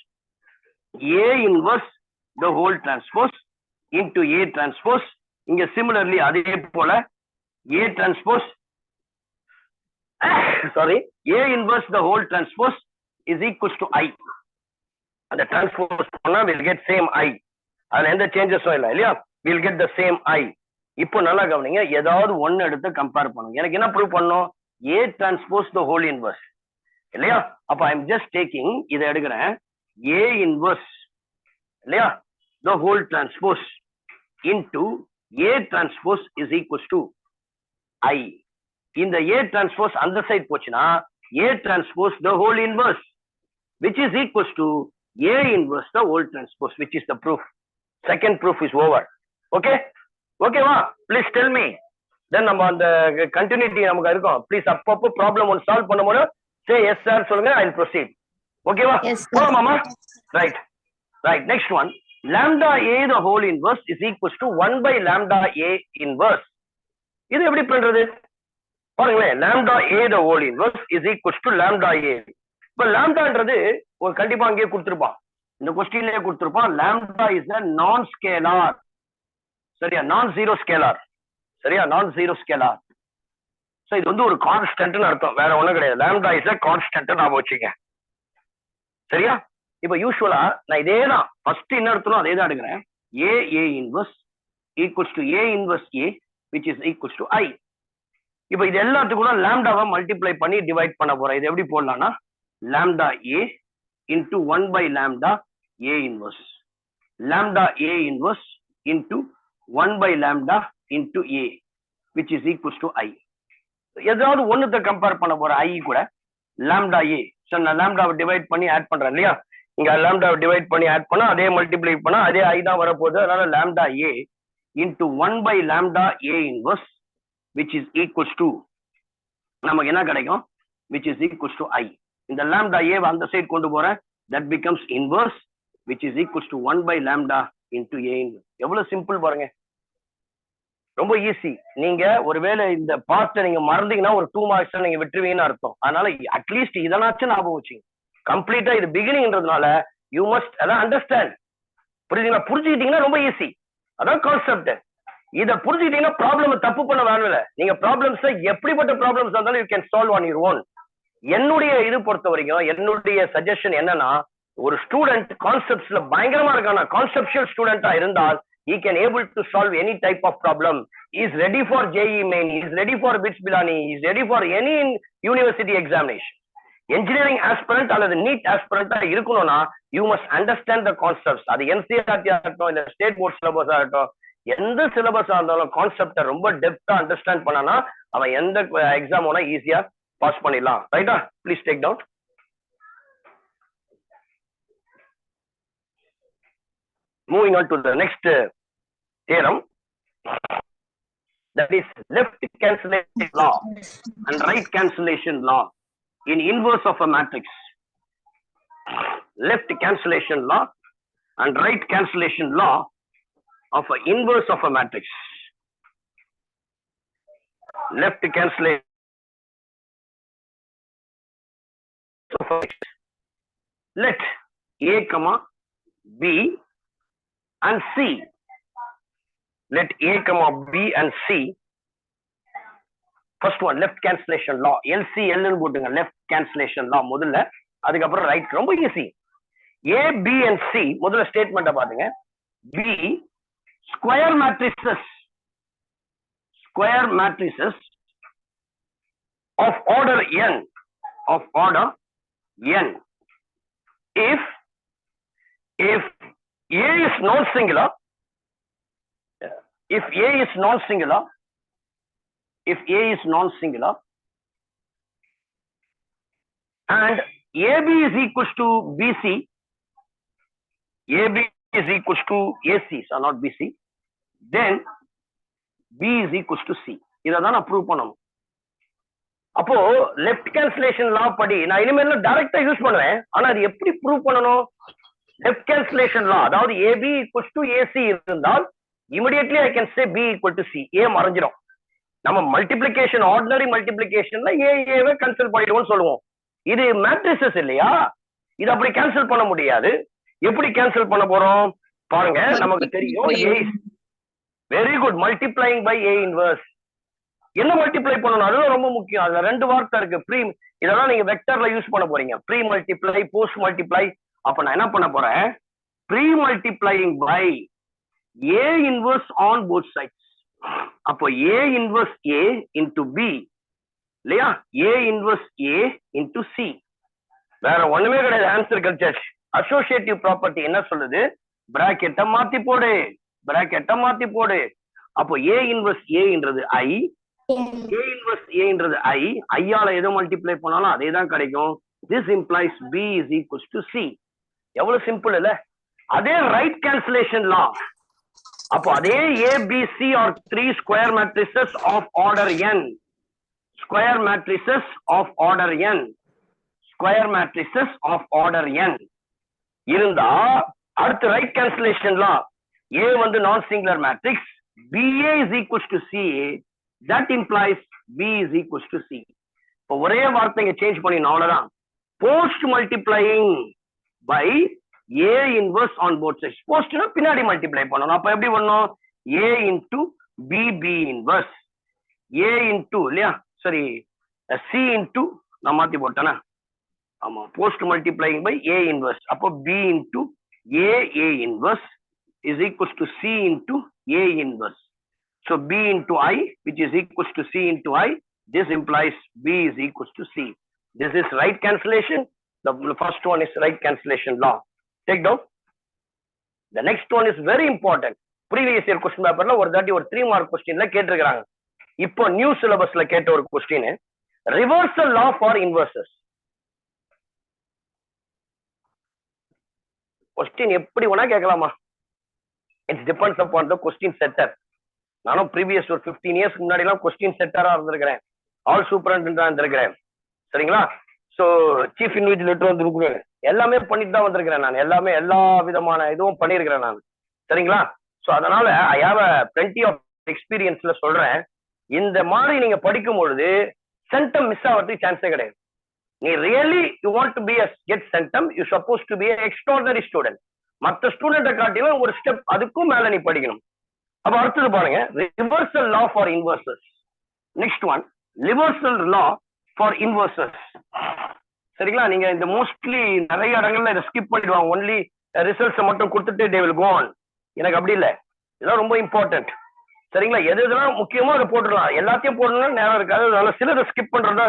A inverse the whole transpose into A transpose. இங்க similarly அதே போல A transpose A inverse the whole transpose is equals to I. அந்த transpose பண்ணா will get same I. அதுல எந்த சேஞ்சஸும் இல்லை இல்லையா? will get the same I. இப்போ நல்லா கவனிங்க. ஏதாவது ஒன்னு எடுத்து கம்பேர் பண்ணுங்க. எனக்கு என்ன ப்ரூவ் பண்ணணும்? A transpose the whole inverse இல்லையா? அப்ப ஐ எம் ஜஸ்ட் டேக்கிங் இதை எடுக்கிறேன். A inverse இல்லையா the whole transpose into A transpose is equals to I. இந்த A transpose அந்த சைட் போச்சுன்னா A transpose the whole inverse which is equals to A inverse the whole transpose, which is the proof. Second proof is over. Okay? Okay வா? Please tell me. Then நம்ம அந்த continuity நமக்கு இருக்கும். Please அப்பப்போ problem ஒன்று solve பண்ணும்போது say yes sir சொல்லுங்க. I will proceed. Okay வா? போலாமா? Right. Right. Next one. Lambda A the whole inverse is equals to 1 by lambda A inverse. இது எப்படி பண்றது? பாருங்களேன். lambda A the whole inverse is equals to lambda A. இப்ப லாம்டான்றது ஒரு கண்டிப்பா அங்கேயே கொடுத்திருப்பான். இந்த கொஸ்டின்லயே கொடுத்திருப்பான். lambda is a non scalar. சரியா? நான் ஜீரோ ஸ்கேலார். சரியா? நான் ஜீரோ ஸ்கேலார். சோ இது வந்து ஒரு கான்ஸ்டன்ட்னு அர்த்தம். வேற ஒண்ணும் கிடையாது. lambda is a constant ஞாபகம் வச்சுங்க. சரியா? இப்ப யூசுவலா நான் இதே தான் ஃபர்ஸ்ட் என்ன எடுத்தனோ அதே தான் எடுக்கிறேன். A inverse equals to A inverse A which is equals to I. இப்ப இது எல்லாத்துக்கும் லாம்டாவை மல்டிப்ளை பண்ணி டிவைட் பண்ண போறேன். இது எப்படி போடலாம்னா lambda A into 1 by lambda A inverse. Lambda A inverse into 1 by lambda into A which is equals to I. ஏதாவது ஒண்ணுத்தை compare பண்ண போற I கூட lambda A. சோ நான் லாம்டாவை டிவைட் பண்ணி ஆட் பண்றேன் இல்லையா? இங்க லாம்டாவை டிவைட் பண்ணி ஆட் பண்ணா அதே மல்டிப்ளை பண்ணா அதே I தான் வரப்போகுது. அதனால lambda A into 1 by lambda A inverse which is equals to நமக்கு என்ன கிடைக்கும்? which is equals to I. இந்த lambda A அந்த சைடு கொண்டு போறேன். that becomes inverse which is equals to 1 by lambda into A inverse. எவ்வளவு simple பாருங்க. ரொம்ப ஈஸி. நீங்க ஒருவேளை இந்த பார்ட்டை நீங்க மறந்தீங்கன்னா ஒரு 2 மார்க்ஸ் நீங்க விட்டுருவீங்கன்னு அர்த்தம். அதனால அட்லீஸ்ட் இதனாச்சும் ஞாபகம் வச்சுங்க. கம்ப்ளீட்டா இது பிகினிங்ன்றதுனால யூ மஸ்ட் அதான் அண்டர்ஸ்டாண்ட். புரியுதுங்களா? புரிஞ்சுக்கிட்டீங்கன்னா ரொம்ப ஈஸி. அதான் கான்செப்ட். இதை புரிஞ்சுக்கிட்டீங்கன்னா ப்ராப்ளம் தப்பு பண்ண வேணும் இல்லை. நீங்க ப்ராப்ளம்ஸ் எப்படிப்பட்ட ப்ராப்ளம்ஸ் இருந்தாலும் you can solve on your own. என்னுடைய இது பொறுத்த வரைக்கும் என்னுடைய சஜஷன் என்னன்னா, ஒரு ஸ்டூடெண்ட் கான்செப்ட்ஸ்ல பயங்கரமா இருக்கான கான்செப்சுவல் ஸ்டூடெண்டா இருந்தால் he can able to solve any type of problem. He is ready for JEE main, he is ready for BITS Pilani, he is ready for any university examination. Engineering aspirant அல்லது NEET aspirant இருக்கணும்னா you must understand the concepts. அது NCERT ஆகட்டும் இல்ல state board syllabus ஆகட்டும் எந்த syllabus இருந்தாலும் கான்செப்டை ரொம்ப டெப்தா அண்டர்ஸ்டாண்ட் பண்ணானா அவன் எந்த எக்ஸாம் வேணா ஈஸியா பாஸ் பண்ணிடலாம். ரைட்டா? Please take down. Moving on to the next theorem, that is left cancellation law and right cancellation law in inverse of a matrix. Left cancellation law and right cancellation law of an inverse of a matrix. Left cancellation of a matrix. Let A, B and C. Let A, B and C first one left cancellation law, LCL ன்னு போட்டுங்க. Left cancellation லா முதல்ல, அதுக்கப்புறம் right. ரொம்ப easy. A, B and C முதல்ல ஸ்டேட்மெண்ட்டை பாருங்க. B square matrices of order n if A is non-singular, if A is non-singular and AB is equals to BC, AB is equals to AC, so not BC, then B is equals to C. இதான் நான் prove பண்ணணும். அப்போ left cancellation லா படி நான் இனிமேல் டைரக்டா use பண்ணுவேன். ஆனா அது எப்படி ப்ரூவ் பண்ணணும்? லெஃப்ட் கேன்சலேஷன் லா, அதாவது AB equals to AC இருந்தால் immediately I can say B equal to C. A மறைஞ்சிடும். நம்ம மல்டிப்ளிகேஷன், ஆர்டினரி மல்டிப்ளிகேஷன்ல ஏவை கேன்சல் பண்ணிடுவோம்னு சொல்லுவோம். இது மேட்ரிசஸ் இல்லையா, இது அப்படி கேன்சல் பண்ண முடியாது. எப்படி கேன்சல் பண்ண போறோம் பாருங்க. நமக்கு தெரியும் A very good, multiplying by A inverse. என்ன மல்டிப்ளை பண்ணணும், அதுதான் ரொம்ப முக்கியம். அதுல ரெண்டு வார்த்தை இருக்கு. ப்ரீ, இதெல்லாம் நீங்க வெக்டர்ல யூஸ் பண்ண போறீங்க. Pre multiply, post multiply. அப்ப நான் என்ன பண்ண போறேன், pre multiplying by A inverse on both sides. அப்போ A inverse A into B இல்லையா, A inverse A into C. வேற ஒண்ணுமே கிடையாது. Answer culture. அசோசியேட்டிவ் ப்ராப்பர்ட்டி என்ன சொல்லுது, பிராக்கெட்டை மாத்தி போடு, பிராக்கெட்டை மாத்தி போடு. அப்போ A இன்வர்ஸ் A ன்றது I, A இன்வர்ஸ் A ன்றது I, ஐயால எதை மல்டிப்ளை பண்ணாலும் அதே தான் கிடைக்கும். This implies B is equals to C. எவ்வளவு சிம்பிள் இல்ல? அதே ரைட் கேன்சலேஷன் லா. அப்போ அதே ABC or 3 square matrices of order n, square matrices of order n, square matrices of order n இருந்தா அடுத்து ரைட் கேன்சலேஷன் லா, A வந்து நான் singular matrix, BA is equals to CA, that implies B is equals to C. இப்போ ஒரே வார்த்தைங்க change பண்ணிடணும், அவ்வளவுதான். Post multiplying by A inverse on both sides. போஸ்ட்னா பின்னாடி மல்டிப்ளை பண்ணணும். அப்ப எப்படி பண்ணணும், A into B inverse, A into இல்லையா, சரி C இன்டு நான் மாத்தி போட்டேனா, ஆமா, post multiplying by A inverse. அப்போ B into A inverse is equals to C into A inverse. So B into I, which is equals to C into I, this implies B is equals to C. This is right cancellation. The first one is right cancellation law. Take down. The next one is very important. Previous year question paper la or 3 mark question la கேட்டிருக்காங்க. இப்போ new சிலபஸ்ல கேட்ட ஒரு question, reversal law for inverses. question எப்படி வேணா கேட்கலாமா? It depends upon the question setter. நானும் previous ஒரு 15 இயர்ஸ்க்கு முன்னாடி எல்லாம் கொஸ்டின் செட்டரா இருந்திருக்கிறேன், ஆல் சூப்பரண்டா இருந்திருக்கிறேன். சரிங்களா? சோ சீஃப் இன்விஜிலேட்டர் வந்து எல்லாமே பண்ணிட்டு தான் வந்திருக்கிறேன் நான். எல்லாமே எல்லா விதமான இதுவும் பண்ணியிருக்கிறேன் நான். சரிங்களா? சோ அதனால I have a plenty of எக்ஸ்பீரியன்ஸ்ல சொல்றேன். இந்த மாதிரி நீங்க படிக்கும் பொழுது சென்டம் மிஸ் ஆகிறதுக்கு சான்ஸே கிடையாது. நீ really you want to be a get centum, you suppose to be a extraordinary student. மற்ற ஸ்டூடெண்ட்டை காட்டிலும் ஒரு ஸ்டெப் அதுக்கும் மேல நீ படிக்கணும். அப்ப அடுத்தது பாருங்க, reversal law for inverses. Next one, reversal law for inverses. சரிங்களா? நீங்க இந்த மோஸ்ட்லி நிறைய இடங்கள்ல இதை ஸ்கிப் பண்ணிடுவாங்க. ஒன்லி ரிசல்ட்ஸை மட்டும் கொடுத்துட்டு தே வில் கோ ஆன். எனக்கு அப்படி இல்லை, இதெல்லாம் ரொம்ப இம்பார்ட்டன்ட். சரிங்களா? எது இதெல்லாம் முக்கியமோ அதை போட்டுடலாம், எல்லாத்தையும் போடணும்னு நேரம் இருக்காது. அதனால சிலதை ஸ்கிப் பண்றத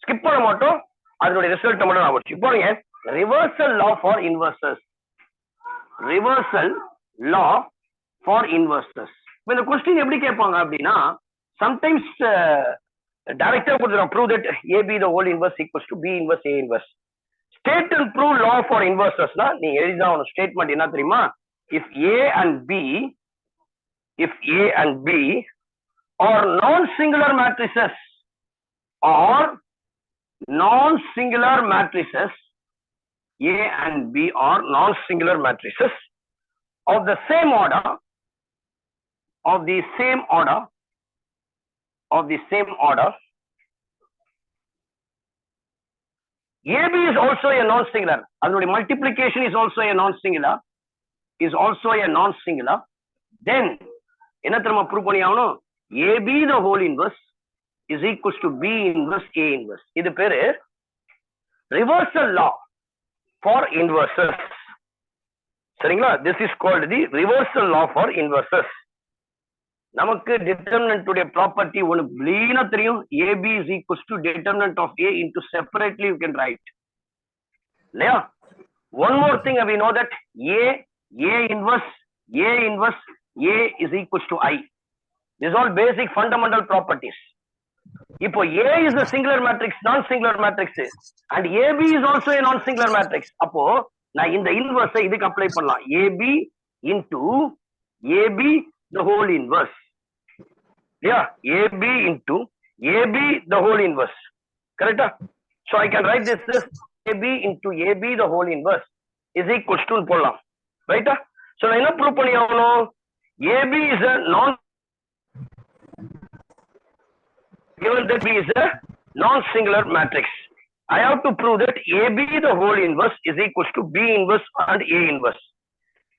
ஸ்கிப் பண்ண மாட்டோம், அதனுடைய ரிசல்ட்டை மட்டும் நான் வச்சு பாருங்க. Reversal law for inverses, reversal law for inverses. இந்த கொஸ்டின் எப்படி கேட்பாங்க அப்படின்னா, சம்டைம்ஸ் டைரக்டா கொடுத்துருவோம், prove that AB the whole inverse equals to B inverse A inverse. State and prove law for inverses-னா நீங்க எழுதிதான் ஒரு ஸ்டேட்மெண்ட் என்ன தெரியுமா? If A and B are non-singular matrices, A and B are non-singular matrices of the same order, AB is also a non-singular. Adnude multiplication is also a non-singular. Then enna therma prove panni avanum, AB the whole inverse is equals to B inverse A inverse. இது பேரு reversal law for inverses. சரிங்களா? This is called the reversal law for inverses. நமக்கு determinant உடைய property ஒன்னு ப்ளீனா தெரியும். AB is equals to determinant of A into separately you can write. இல்லையா? One more thing we know that A inverse A is equals to I. These all basic fundamental properties. இப்போ A is a singular matrix, non-singular matrix, and AB is also a non-singular matrix. அப்போ நான் இந்த inverse இதுக்கு apply பண்ணலாம். AB into AB the whole inverse. Yeah, AB into AB the whole inverse. Correct? So I can write this as AB into AB the whole inverse is equals to போடலாம். Right? So நான் என்ன prove பண்ணி ஆகணும்? AB is a given that B is a non-singular matrix. I have to prove that AB the whole inverse is equals to B inverse and A inverse.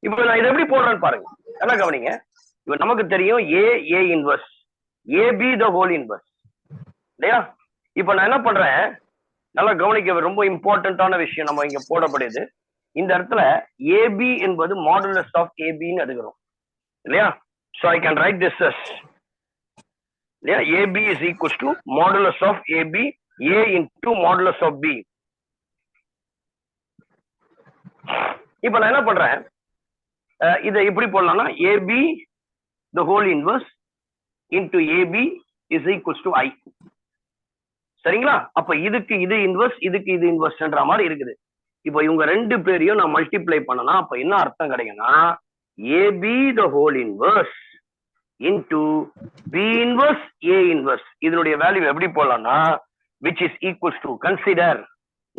இப்போ நான் இதை எப்படி போடுறேன்னு பாருங்க. என்ன கவனிங்க. இப்போ நமக்கு தெரியும் A inverse, AB the whole inverse. இல்லையா? இப்போ நான் என்ன பண்றேன்? நல்லா கவனிக்க, ரொம்ப இம்பார்ட்டன்டான விஷயம் நம்ம இங்க போடப்படுது. இந்த இடத்துல AB என்பது modulus of AB ன்னு எடுக்கிறோம். இல்லையா? So I can write this as AB is equals to modulus of AB, A into modulus of B. இப்போ நான் என்ன பண்றேன்? இதை எப்படி போடலாம்னா AB the whole inverse into AB is equals to I. சரிங்களா? அப்ப இதுக்கு இது இன்வர்ஸ், இதுக்கு இது இன்வர்ஸ்ன்ற மாதிரி இருக்குது. இப்போ இவங்க ரெண்டு பேரையும் நான் மல்டிப்ளை பண்ணனா அப்ப என்ன அர்த்தம் கிடைக்கும்னா AB the whole inverse into B inverse A inverse. இதனுடைய வேல்யூ எப்படி போடலாம்னா which is equals to, consider,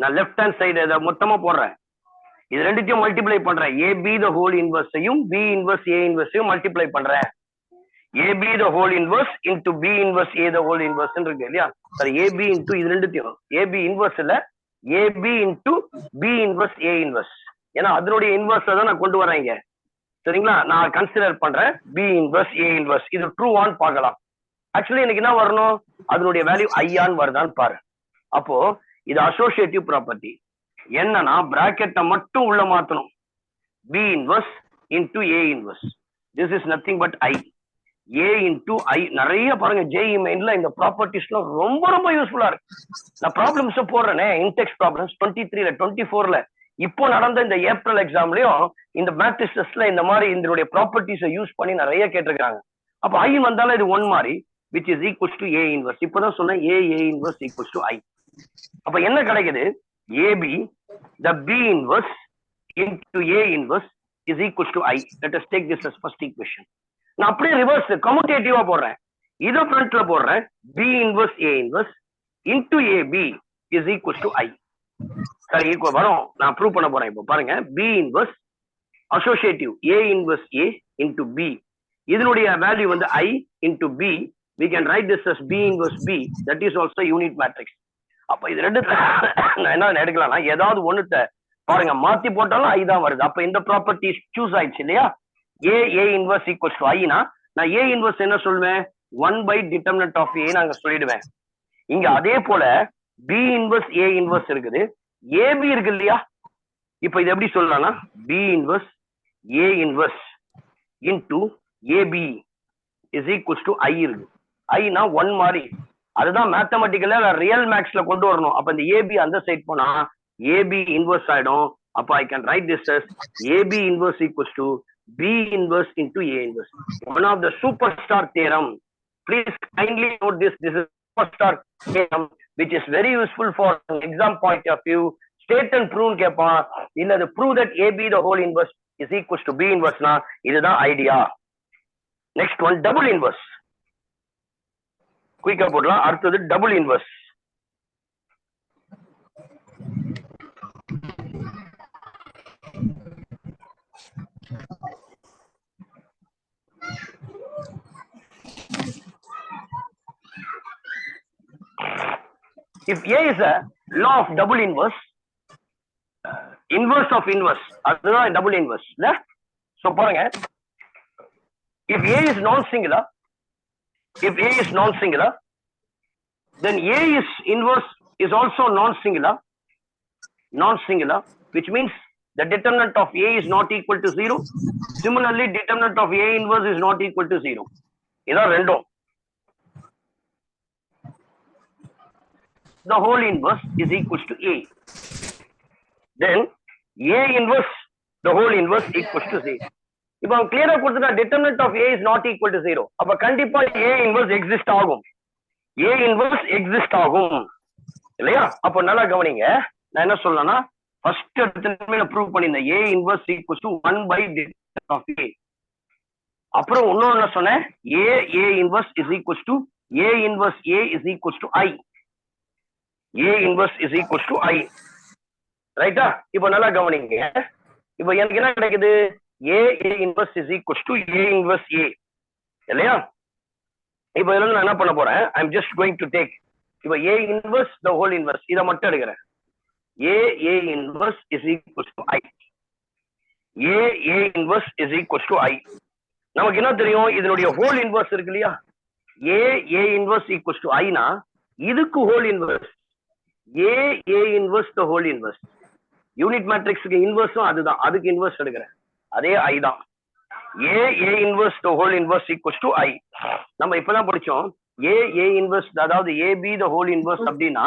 நான் லெஃப்ட் ஹேண்ட் சைடு இதை மொத்தமா போடுறேன். இது ரெண்டுத்தையும் மல்டிப்ளை பண்றேன். AB the whole inverseையும் B inverse A inverseையும் மல்டிப்ளை பண்றேன். AB the whole inverse into B inverse A the whole inverse இருக்கு இல்லையா? சாரி, AB into இது ரெண்டுத்தையும் AB inverse இல்ல, AB into B inverse A inverse. ஏன்னா அதனுடைய இன்வர்ஸ் தான் நான் கொண்டு வரேன் இங்க. சரிங்களா? நான் கன்சிடர் பண்றேன் B inverse A inverse. இது ட்ரூ ஆன் பார்க்கலாம். ஆக்சுவலி எனக்கு என்ன வரணும்? அதனுடைய வேல்யூ ஐயான்னு வருதான்னு பாரு. அப்போ இது அசோசியேட்டிவ் ப்ராப்பர்ட்டி. என்னன்னா பிராக்கெட்டை மட்டும் உள்ள மாத்தணும். B inverse into A inverse. This is nothing but I. A into I. நிறைய பாருங்க JEE மெயின்ல இந்த ப்ராப்பர்ட்டிஸ்லாம் ரொம்ப ரொம்ப யூஸ்ஃபுல்லா இருக்கு. நான் ப்ராப்ளம்ஸ் போடுறேனே, இன்டெக்ஸ் ப்ராப்ளம்ஸ் 23ல 24ல இப்போ நடந்த இந்த ஏப்ரல் எக்ஸாம்லயும் இந்த மேட்ரிக்ஸ்ல இந்த மாதிரி இதனுடைய ப்ராப்பர்ட்டிஸை யூஸ் பண்ணி நிறைய கேட்டிருக்காங்க. அப்ப I வந்தாலும் இது 1 மாதிரி which is equals to A inverse. இப்பதான் சொன்னேன் A inverse equals to I. அப்ப என்ன கிடைக்குது? AB the B inverse into A inverse is equals to I. Let us take this as first equation. நான் அப்படியே ரிவர்ஸ் கம்யூட்டேட்டிவா போடுறேன். இதை ஃப்ரண்ட்ல போடுறேன். B inverse A inverse into AB is equals to I. சரி, ஈக்குவல் வரும். நான் ப்ரூவ் பண்ண போறேன். இப்போ பாருங்க, B inverse associative A inverse A into B. இதனுடைய வேல்யூ வந்து I into B. We can write this as B inverse B. That is also unit matrix. அப்ப இது ரெண்டு நான் என்ன எடுக்கலாம்னா ஏதாவது ஒண்ணுத்த பாருங்க மாத்தி போட்டாலும் I தான் வருது. அப்ப இந்த ப்ராப்பர்ட்டி சூஸ் ஆயிடுச்சு இல்லையா? A inverse equals to I னா நான் A inverse என்ன சொல்லுவேன்? 1 by determinant of A நாங்க சொல்லிடுவேன். இங்க அதே போல B inverse A inverse இருக்குது, AB இருக்கு இல்லையா? இப்ப இது எப்படி சொல்லலாம்னா B inverse A inverse into AB is equals to I இருக்கு. I னா 1 மாதிரி. அதுதான் மேத்தமெட்டிக்கலா ரியல் மேக்ஸ்ல கொண்டு வரணும். அப்ப இந்த AB அந்த சைட் போனா AB inverse ஆயிடும். அப்ப I can write this as AB inverse equals to B inverse into A inverse. One of the superstar theorem. Please kindly note this. This is superstar theorem which is very useful for exam point of view. State and prove கேப்பா. இல்ல the prove that AB the whole inverse is equals to B inverse னா இதுதான் idea. Next one, double inverse. குயிக்கா போடலாம். அடுத்தது double inverse. If A is a law of double inverse, inverse of inverse, அதுதான் double inverse. So பாருங்க, if A is non-singular, if A is non-singular, then A is inverse is also non-singular, which means the determinant of A is not equal to 0. Similarly, determinant of A inverse is not equal to 0. இதான் ரெண்டும். The whole inverse is equals to A. Then A inverse, the whole inverse equals to 0. இப்போ அவன் கிளியரா கொடுத்துட்டா determinant of A is not equal to 0. அப்ப கண்டிப்பா A inverse exist ஆகும். A inverse exist ஆகும் இல்லையா? அப்ப நல்லா கவனிங்க. நான் என்ன சொல்லணும்னா ஃபர்ஸ்ட் எடுத்துமே நான் ப்ரூவ் பண்ணிருந்தேன் A inverse equals to 1 by determinant of A. அப்புறம் இன்னொன்னு என்ன சொன்னேன், A inverse is equals to A inverse A is equals to I. A inverse is equals to I. ரைட்டா? இப்போ நல்லா கவனிங்க. இப்போ எனக்கு என்ன கிடைக்குது, A inverse is equals to A inverse A இல்லையா? இப்போ இதெல்லாம் நான் என்ன பண்ண போறேன், I am just going to take இப்போ A inverse the whole inverse இதை மட்டும் எடுக்கிறேன். A inverse is equals to I. A inverse is equals to I. நமக்கு என்ன தெரியும், இதனுடைய ஹோல் இன்வர்ஸ் இருக்கு இல்லையா? A inverse equals to I னா இதுக்கு whole inverse A inverse the whole inverse. Unit மேட்ரிக்ஸ்க்கு இன்வர்ஸும் அதுதான், அதுக்கு இன்வர்ஸ் எடுக்கிறேன், அதே I தான். A inverse the whole inverse equals to I. நம்ம இப்பதான் படிச்சோம் A inverse, அதாவது AB the whole inverse அப்படின்னா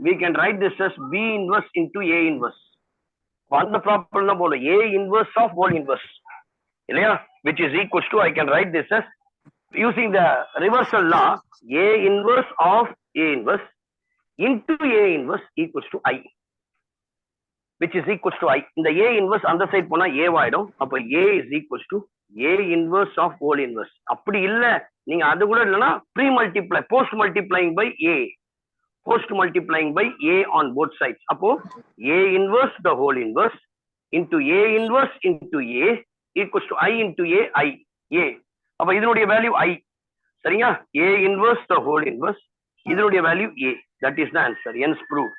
we can write this as B inverse into A inverse. அந்த ப்ராப்பர் தான் போல A inverse of whole inverse இல்லையா, which is equals to, I can write this as using the reversal law, A inverse of A inverse into A inverse equals to I, which is equals to I. இந்த A inverse அந்த side போனா A ஆயிடும். அப்ப A is equals to A inverse of whole inverse. அப்படி இல்ல, நீங்க அது கூட இல்லைன்னா pre multiply, post multiplying by A, post multiplying by A on both sides. அப்போ A inverse the whole inverse into A inverse into A equals to I into A. அப்ப இதனுடைய value I. சரியா? A inverse the whole inverse, இதனுடைய value A. That is the answer. Hence proof.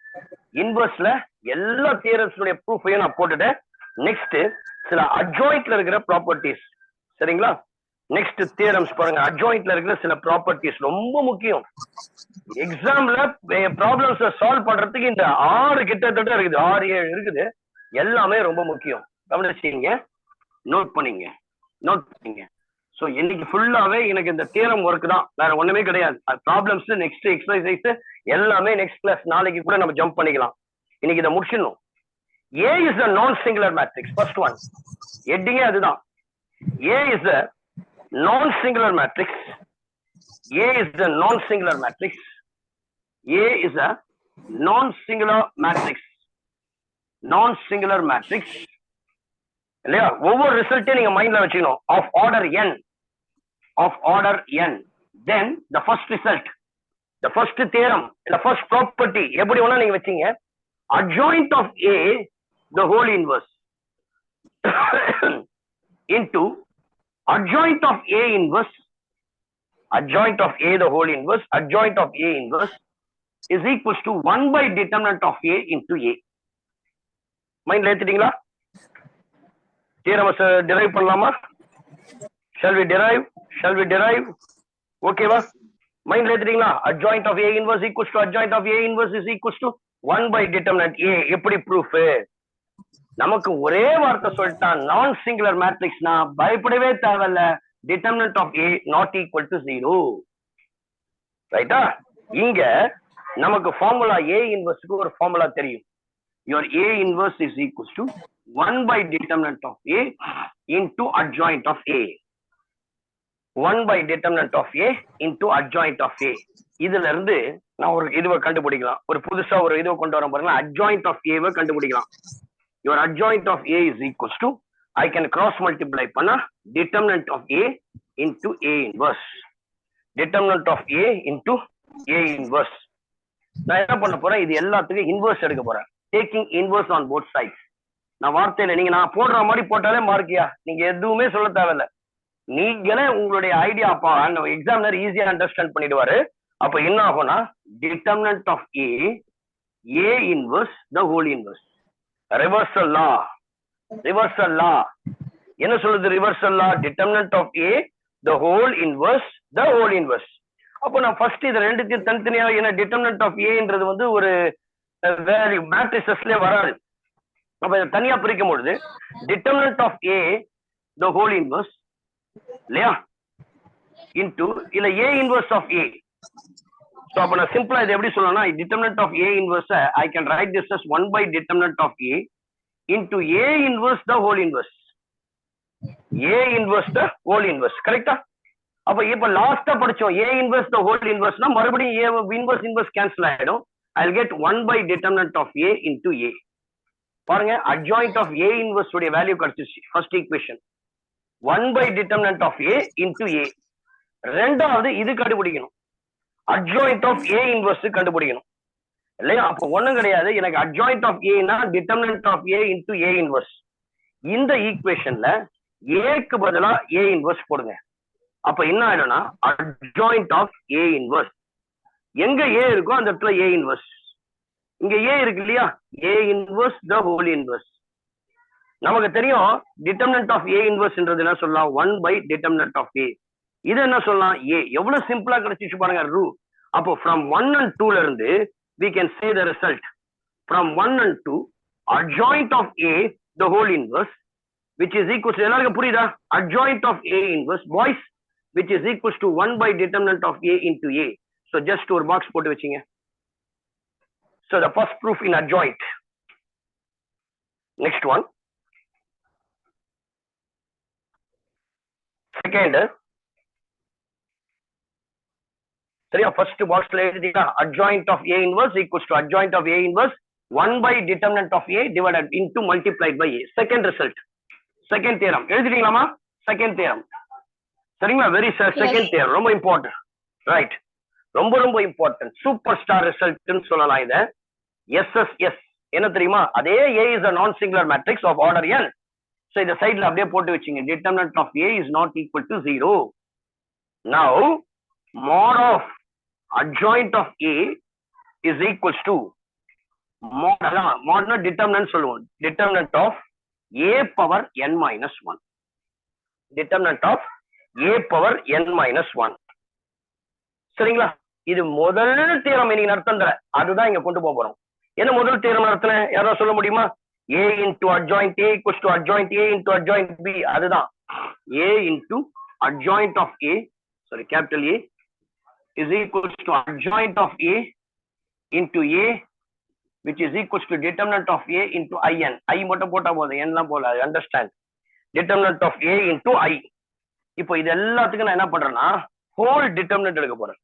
இன்வர்ஸ்ல எல்லா தியரம்ஸ்னுடைய ப்ரூஃபையும் நான் போட்டுட்டேன். Next சில அட்ஜாயிண்ட்ல இருக்கிற properties. சரிங்களா? நெக்ஸ்ட் தியரம்ஸ் பாருங்க. அட்ஜாயிண்ட்ல இருக்கிற சில ப்ராப்பர்ட்டிஸ் ரொம்ப முக்கியம். எக்ஸாம்ல ப்ராப்ளம்ஸ் சால்வ் பண்றதுக்கு இந்த 6 கிட்டத்தட்ட இருக்குது, 6-7 இருக்குது. எல்லாமே ரொம்ப முக்கியம். கவனிச்சீங்க, நோட் பண்ணீங்க. சோ இன்னைக்கு ஃபுல்லாவே எனக்கு இந்த தியரம் ஒர்க் தான், வேற ஒண்ணுமே கிடையாது. ப்ராப்ளம்ஸ், நெக்ஸ்ட் எக்ஸசைஸ் எல்லாமே நெக்ஸ்ட் கிளாஸ் நாளைக்கு கூட நம்ம ஜம்ப் பண்ணிக்கலாம். இன்னைக்கு இதை முடிச்சிடணும். A is a non-singular matrix. First one ஹெட்டிங்கே அதுதான். A is a non-singular matrix. A is a non-singular matrix. A is a non-singular matrix. Non-singular matrix இல்லையா? ஒவ்வொரு ரிசல்ட்டையும் நீங்க மைண்ட்ல வச்சுக்கணும். Of order n. Then the first result, the first theorem, the first property எப்படி வேணா நீங்க வச்சீங்க. Adjoint of A the whole inverse into adjoint of A inverse, adjoint of A the whole inverse, adjoint of A inverse is equals to 1 by determinant of A into A. மைண்ட்ல ஏத்திட்டீங்களா? Theorems drive பண்ணலாமா? shall we derive? ஓகேவா? மைண்ட்ல ஏத்திட்டீங்களா? adjoint of A inverse equals to adjoint of A inverse is equals to 1 by determinant A. எப்படி proof? நமக்கு ஒரே வார்த்தை சொல்லிட்டான், நான் சிங்குலர் மேட்ரிக்ஸ்னா பயப்படவே தேவையில்ல. determinant of A not equal to 0. ரைட்டா? இங்க நமக்கு ஃபார்முலா A இன்வர்ஸ்க்கு ஒரு ஃபார்முலா தெரியும். your A inverse is equals to 1 by determinant of A into adjoint of A. 1 by determinant of A into adjoint of A. இதுல இருந்து நான் ஒரு இதுவை கண்டுபிடிக்கலாம். ஒரு புதுசா ஒரு இதுவை கொண்டு வர பாருங்க. adjoint of A வை கண்டுபிடிக்கலாம். your adjoint of A is equals to, I can cross multiply பண்ணா determinant of A into A inverse. determinant of A into A inverse. நான் என்ன பண்ண போறேன், இது எல்லாத்துக்கும் இன்வர்ஸ் எடுக்க போறேன். taking inverse on both sides. நான் வார்த்தையில நீங்க நான் போடுற மாதிரி போட்டாலே மார்க்கியா, நீங்க எதுவுமே சொல்ல தேவையில்ல. நீங்களே உங்களுடைய ஐடியா எக்ஸாமினர் ஈஸியா அண்டர்ஸ்டாண்ட் பண்ணிடுவாரு. அப்ப என்ன ஆகும்னா determinant of A inverse the whole inverse. reversal law என்ன சொல்லுது? reversal law, determinant of A the whole inverse அப்போ நான் ஃபர்ஸ்ட் இது ரெண்டுத்தையும் தனித்தனியா, ஏன்னா டிட்டர்மினன்ட் ஆஃப் ஏன்றது வந்து ஒரு வேல்யூ மேட்ரிசஸ்ல வராது. அப்ப இதை தனியா பிரிக்கும் பொழுது determinant of A the whole inverse இல்லையா இன்டு இல்ல A inverse of A. So அப்ப நான் சிம்பிளா இதை எப்படி சொல்லணும்னா determinant of A inverse I can write this as 1 by determinant of A into A inverse the whole inverse. A inverse the whole inverse கரெக்டா? அப்ப இப்ப லாஸ்டா படிச்சோம் ஏ இன்வர்ஸ் த ஹோல் இன்வர்ஸ்னா மறுபடியும் ஏ இன்வர்ஸ் இன்வர்ஸ் கேன்சல் ஆயிடும். I'll get 1 by determinant of A into A. பாருங்க adjoint of A inverse உடைய value கிடைச்சிச்சு first equation 1 by determinant of A into A. ரெண்டாவது இது கண்டுபிடிக்கணும் adjoint of A inverse கண்டுபிடிக்கணும் இல்லையா? அப்ப ஒண்ணும் கிடையாது, எனக்கு adjoint of A னா determinant of A into A inverse. இந்த ஈக்குவேஷன்ல A க்கு பதிலா A inverse போடுங்க. அப்ப என்ன ஆயிடும்னா adjoint of A inverse. எங்க ஏ இருக்கோ அந்த இடத்துல ஏ இன்வர்ஸ். இங்க ஏ இருக்கு இல்லையா, ஏ இன்வர்ஸ் த ஹோல் இன்வர்ஸ். நமக்கு தெரியும் டிட்டர்மினன்ட் ஆஃப் ஏ இன்வர்ஸ்ன்றது என்ன சொல்லலாம் 1 by டிட்டர்மினன்ட் ஆஃப் ஏ. இது என்ன சொல்லலாம் ஏ. எவ்வளவு சிம்பிளா கிடைச்சிச்சு பாருங்க ரூ. அப்போ ஃப்ரம் 1 and 2 ல இருந்து we can say the result from 1 and 2 adjoint of A the whole inverse which is equals to எல்லாருக்கும் புரியுதா? adjoint of A inverse boys which is equals to 1 by determinant of A into A. So just ஒரு box போட்டு வச்சீங்க. So the first proof in adjoint. Next one. Second. சரியா? first box ல எழுதிட்டீங்களா? adjoint of A inverse equals to adjoint of A inverse 1 by determinant of A divided into multiplied by A. Second result. Second theorem. எழுதிட்டீங்களாமா? Second theorem. சரிங்களா? very second theorem. ரொம்ப important. Right. ரொம்ப ரொம்ப important super star ரிசல்ட்னு சொல்லலாம் இத. SSS என்ன தெரியுமா? அதே A is a non singular matrix of order n. So இந்த சைடுல அப்படியே போட்டு வச்சீங்க determinant of A is not equal to 0. Now mod of adjoint of A is equals to mod determinant சொல்லுவோம் determinant of A power n minus 1. determinant of A power n minus 1. சரிங்களா? இது முதல் theorem இன்னைக்கு நடத்துற அதுதான் இங்க கொண்டு போறோம். என்ன முதல் தியரம் நடத்தின யாராவது சொல்ல முடியுமா? A into adjoint A equals to adjoint A into adjoint B. அதுதான் A into adjoint of A, sorry capital A is equals to adjoint of A into A which is equals to determinant of A into IN. I மட்டும் போட்டா போதும், n எல்லாம் போல. Understand? determinant of A into I. இப்போ இது எல்லாத்துக்கும் நான் என்ன பண்றேன்னா ஹோல் டிட்டர்மினன்ட் எடுக்க போறேன்.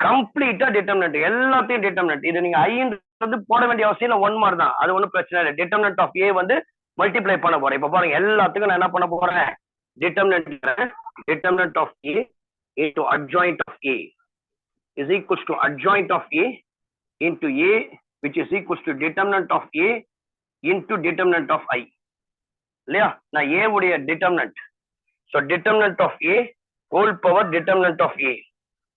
கம்ப்ளீட்டா டிட்டர்மினன்ட் எல்லாத்தையும் டிட்டர்மினன்ட். இது நீங்க ஐன்றது போட வேண்டிய அவசியம் இல்லை, 1 மார்க் தான், அது ஒன்றும் பிரச்சனை இல்லை. டிட்டர்மினன்ட் ஆஃப் ஏ வந்து மல்டிப்ளை பண்ண போறேன். இப்ப பாருங்க எல்லாத்துக்கும் நான் என்ன பண்ண போறேன் determinant of A into adjoint of A is equals to adjoint of A into A which is equals to determinant of A into determinant of I. இல்லையா? நான் A உடைய determinant. So determinant of A whole power determinant of A.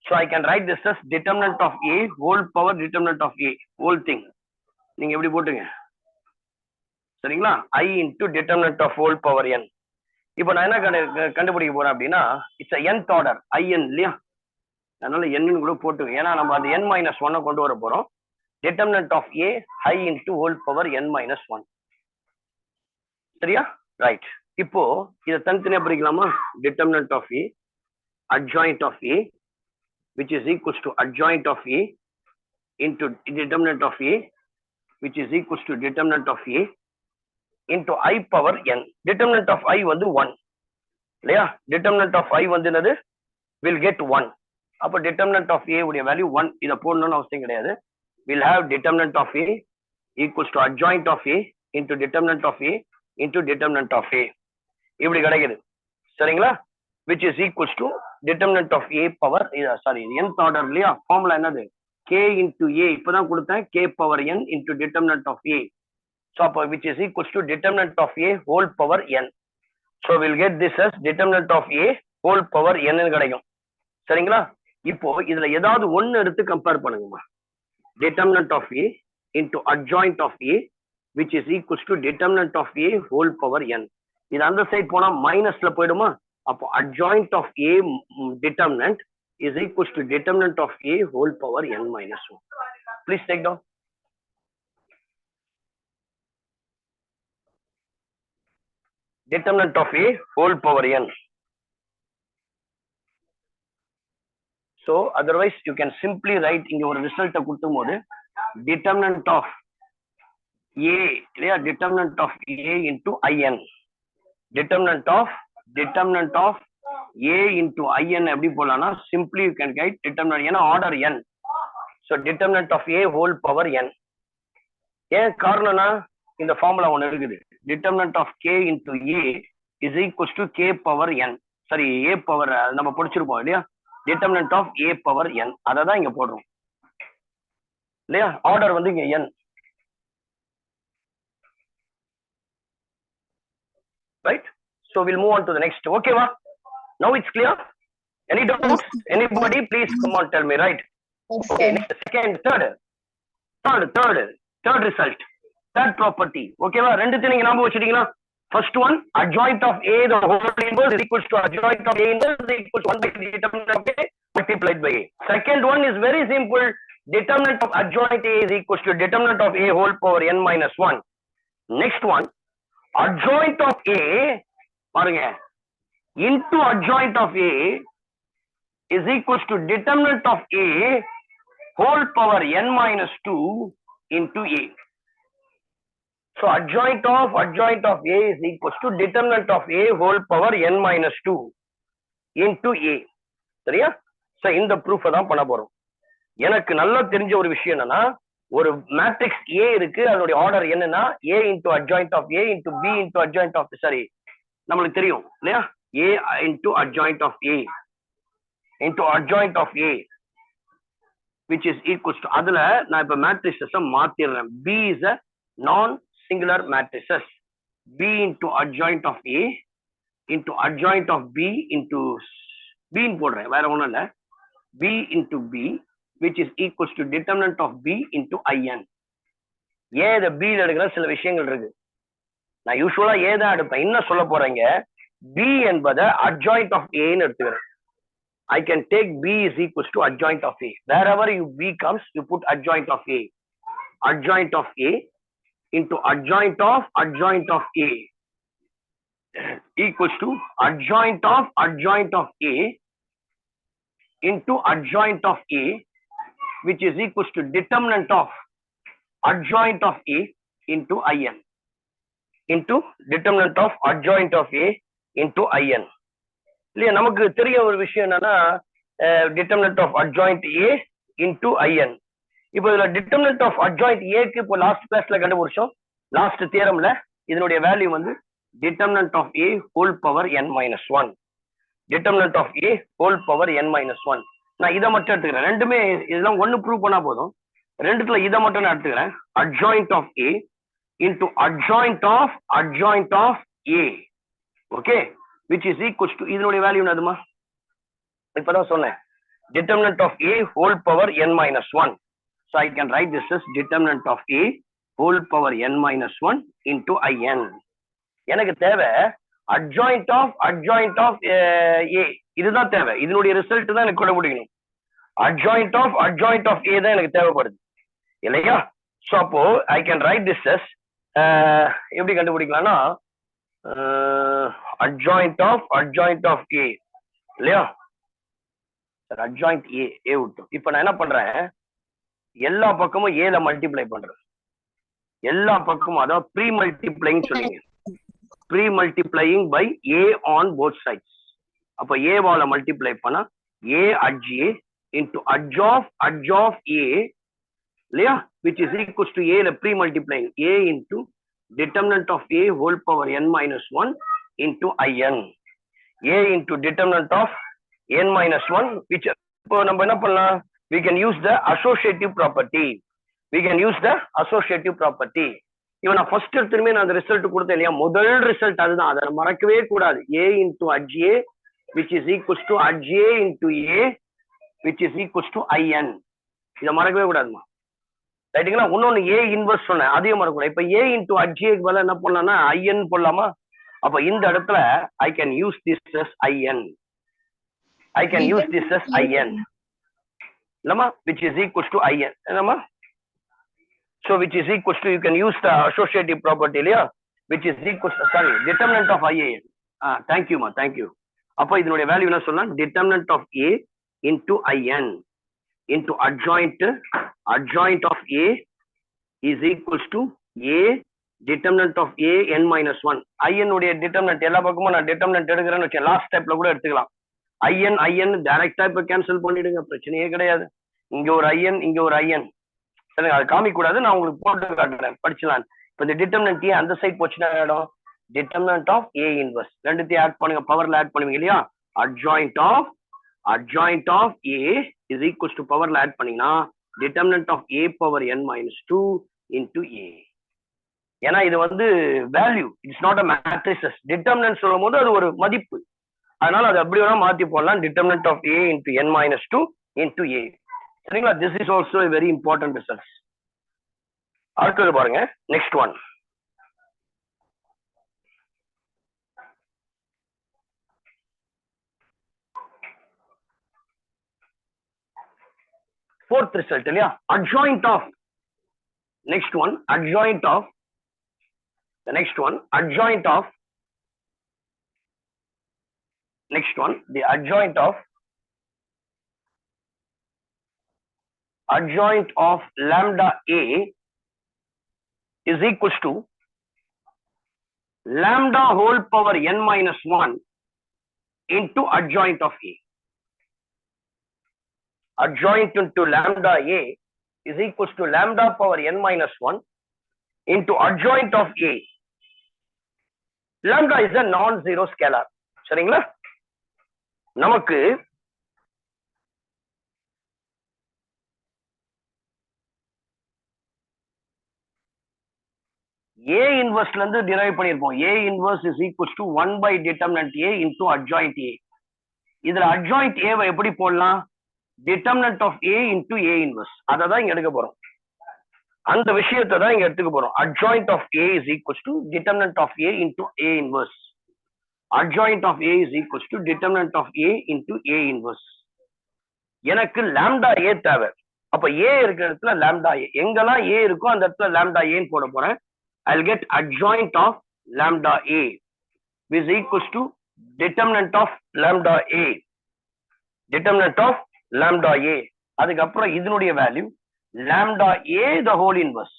So I can write this as determinant of A whole power determinant of A whole thing. நீங்க எப்படி போட்டுங்க சரிங்களா? I into determinant of whole power n. இப்போ நான் என்ன கண்டுபிடிக்க போறேன் அப்படின்னா இட்ஸ் nth ஆர்டர் IN இல்லையா? அதனால n கூட போட்டு, ஏன்னா நம்ம அந்த n minus 1 கொண்டு வர போறோம். determinant of A I into whole power n minus 1. சரியா? ரைட். இப்போ இதை தனித்தனியா பிரிக்கலாமா? determinant of A adjoint of A which is equals to adjoint of A into determinant of A which is equals to determinant of A into I power n. determinant of I வந்து 1 இல்லையா? determinant of I வந்து என்னது? will get 1. அப்போ determinant of A உடைய value 1. இதை போடணும்னு அவசியம் கிடையாது. we'll have determinant of A equals to adjoint of A into determinant of A into determinant of A. இப்படி கிடைக்குது சரிங்களா? which is equals to determinant of A power sorry nth order இல்லையா? Formula என்னது? K into A இப்பதான் கொடுத்தேன், K power n into determinant of A. so அப்போ which is equals to determinant of A whole power n. so we'll get this as determinant of A whole power n ன்னு கிடைக்கும் சரிங்களா? இப்போ இதுல ஏதாவது ஒன்னு எடுத்து compare பண்ணுங்கம்மா. determinant of A into adjoint of A which is equals to determinant of A whole power n. இது அந்த சைடு போனா மைனஸ்ல போயிடுமா? அப்போ adjoint of A determinant is equals to determinant of A whole power n minus 1. Please take down. Determinant of A whole power n. So otherwise you can simply write இங்க ஒரு ரிசல்ட்டை கொடுக்கும்போது determinant of A இல்லையா, determinant of A into in, determinant of A into in எப்படி போலாம்னா simply you can write determinant, ஏன்னா order n, so determinant of A whole power n. ஏன் காரணம்னா இந்த ஃபார்முலா ஒன்று இருக்குது, determinant of k into A is equals to k power n, சரி A power நம்ம படிச்சிருப்போம் இல்லையா, determinant of A power n, அதை தான் இங்க போடுறோம் இல்லையா, ஆர்டர் வந்து இங்க n. Right, so we'll move on to the next. Okay va, now it's clear? Any doubts? Anybody please come on, tell me. Right, okay, next, second, third result, third property. Okay va, ரெண்டு thing நீங்க ஞாபகம் வச்சிட்டீங்களா? First one, adjoint of A the whole inverse is equals to adjoint of A inverse is equals to 1 by the determinant of A multiplied by A. Second one is very simple, determinant of adjoint A is equals to determinant of A whole power n minus 1. Next one, adjoint of A பாருங்க into adjoint of A is equals to determinant of A whole power n minus 2 into A. So adjoint of A is equals to determinant of A whole power n minus 2 into A. சரியா? So இந்த proof தான் பண்ண போறோம். எனக்கு நல்லா தெரிஞ்ச ஒரு விஷயம் என்னன்னா, ஒரு மேட்ரிக்ஸ் A இருக்கு, அதனுடைய ஆர்டர் என்னன்னா A into adjoint of A into B into adjoint of, சரி நம்மளுக்கு தெரியும் இல்லையா, A into adjoint of A into adjoint of A which is equals to, அதுல நான் இப்ப matrices மாத்திடுறேன். B is a non singular matrices, B into adjoint of A into adjoint of B into B போடுறேன், வேற ஒண்ணும் இல்ல, B into B which is equals to determinant of B into in. ஏன் இதை B ல எடுக்கிற சில விஷயங்கள் இருக்கு, நான் யூஸ்வலா A தான் எடுப்பேன். என்ன சொல்ல போறேங்க, B என்பதை adjoint of A ன்னு எடுத்துக்கிறேன். I can take B is equals to adjoint of A. Wherever B comes, you put adjoint of A. Adjoint of A into adjoint of A equals to adjoint of A into adjoint of A which is equals to determinant of adjoint of A into in, into determinant of adjoint of A into in. இல்லையா, நமக்கு தெரிய ஒரு விஷயம் என்னன்னா determinant of adjoint A into in. இப்போ இதுல determinant of adjoint A க்கு இப்போ லாஸ்ட் கிளாஸ்ல கண்டுபிடிச்சோம், லாஸ்ட் தியரம்ல இதனுடைய வேல்யூ வந்து determinant of A whole power n minus 1, determinant of A whole power n minus 1. நான் இதை மட்டும் எடுத்துக்கிறேன், ரெண்டுமே இதெல்லாம் ஒன்னு ப்ரூவ் பண்ணா போதும், ரெண்டுத்துல இதை மட்டும் நான் எடுத்துக்கிறேன். adjoint of A into adjoint of A, okay, which is equals to, இதனுடைய வேல்யூ என்னதுமா, இப்பதான் சொன்னேன், determinant of A whole power n minus 1. So I can write this as determinant of A whole power n minus 1 into in. எனக்கு தேவை adjoint of A, இதுதான் தேவை, இதனுடைய result தான் எனக்கு கண்டுபிடிக்கணும். adjoint of A தான் எனக்கு தேவைப்படுது இல்லையா. ஸோ அப்போ I can write this as எப்படி கண்டுபிடிக்கலாம்னா adjoint of A இல்லையா, adjoint A விட்டோம். இப்போ நான் என்ன பண்றேன், எல்லா பக்கமும் A ல மல்டிப்ளை பண்றேன், எல்லா பக்கமும், அதாவது ப்ரீ மல்டிப்ளைங் சொல்லுங்க, pre multiplying by A on both sides. அப்ப A வால மல்டிப்ளை பண்ணா A adj A into adj of A இல்லையா, which is equals to A ல pre multiplying A into determinant of A whole power n minus 1 into in. A into determinant of n minus 1, which இப்போ நம்ம என்ன பண்ணலாம், we can use the associative property. இவன் நான் first எடுத்துமே நான் அந்த result கொடுத்தேன் இல்லையா, முதல் ரிசல்ட் அதுதான், அதை மறக்கவே கூடாது. A into adj A which is equals to adj A into A which is equals to in. இதை மறக்கவே கூடாதுமா, ரைட்டுங்களா. இன்னொன்னு A இன்வர்ஸ் சொன்னேன், அதையும் மறக்கக்கூடாது. இப்ப A into adj A க்கு பதிலா என்ன பண்ணலாம்னா in போடலாமா. அப்ப இந்த இடத்துல I can use this as in. I can use this as in. Lama, which is equals to in. Lama. So which is equals to, you can use the associative property, yeah, which is equals to, sorry, determinant of IAN. Thank you, ma, thank you. அப்போ இதனுடைய value என்ன சொல்லலாம்? Determinant of A into IN into adjoint of A is equals to A determinant of A n minus 1. IN உடைய determinant எல்லா பக்கமும் நான் determinant எடுக்கிறேன்னு வச்சேன், லாஸ்ட் ஸ்டெப்ல கூட எடுத்துக்கலாம். IN டைரக்டா இப்ப கேன்சல் பண்ணிடுங்க, பிரச்சனையே கிடையாது. இங்க ஒரு IN, இங்க ஒரு IN, சரிங்க, அது காமிக்க கூடாது, நான் உங்களுக்கு போட்டு காட்டுறேன், படிச்சலாம். இப்ப இந்த டிட்டர்மினன்ட் ஏ அந்த சைட் போச்சுன்னா இடம் டிட்டர்மினன்ட் ஆஃப் ஏ இன்வர்ஸ், ரெண்டுத்தையும் ஆட் பண்ணுங்க, பவர்ல ஆட் பண்ணுவீங்க இல்லையா, adjoint of A is equals to பவர்ல ஆட் பண்ணீங்கன்னா determinant of A power n minus 2 into A. ஏன்னா இது வந்து value, it's not a matrices. Determinant சொல்லும் போது அது ஒரு மதிப்பு, அதனால அது அப்படி வேணா மாத்தி போடலாம், determinant of A into n minus 2 into A. சரிங்களா? This is also a very important results. அடுத்தது பாருங்க, நெக்ஸ்ட் ஒன். fourth result இல்லையா, adjoint of, next one, adjoint of, the next one, adjoint of, next one, the adjoint of lambda A is equals to lambda whole power n minus 1 into adjoint of A. Adjoint into lambda A is equals to lambda power n minus 1 into adjoint of A. Lambda is a non-zero scalar. சரிங்களா? நமக்கு A inverse இருந்து derive பண்ணிருப்போம். A inverse is equals to 1 by determinant A into adjoint A. இதுல adjoint A வை எப்படி போடலாம்? determinant of A into A inverse. அதை தான் இங்க எடுக்க போறோம், அந்த விஷயத்தை தான் இங்க எடுத்துக்க போறோம். adjoint of A is equals to determinant of A into A inverse. adjoint of A is equals to determinant of A into A inverse. எனக்கு lambda A தேவை, அப்ப A இருக்கிற இடத்துல lambda A, எங்கெல்லாம் A இருக்கோ அந்த இடத்துல lambda A ன்னு போட போறேன். I'll get adjoint of lambda A is equals to determinant of lambda A, determinant of lambda A. அதுக்கப்புறம் இதனுடைய value lambda A the whole inverse.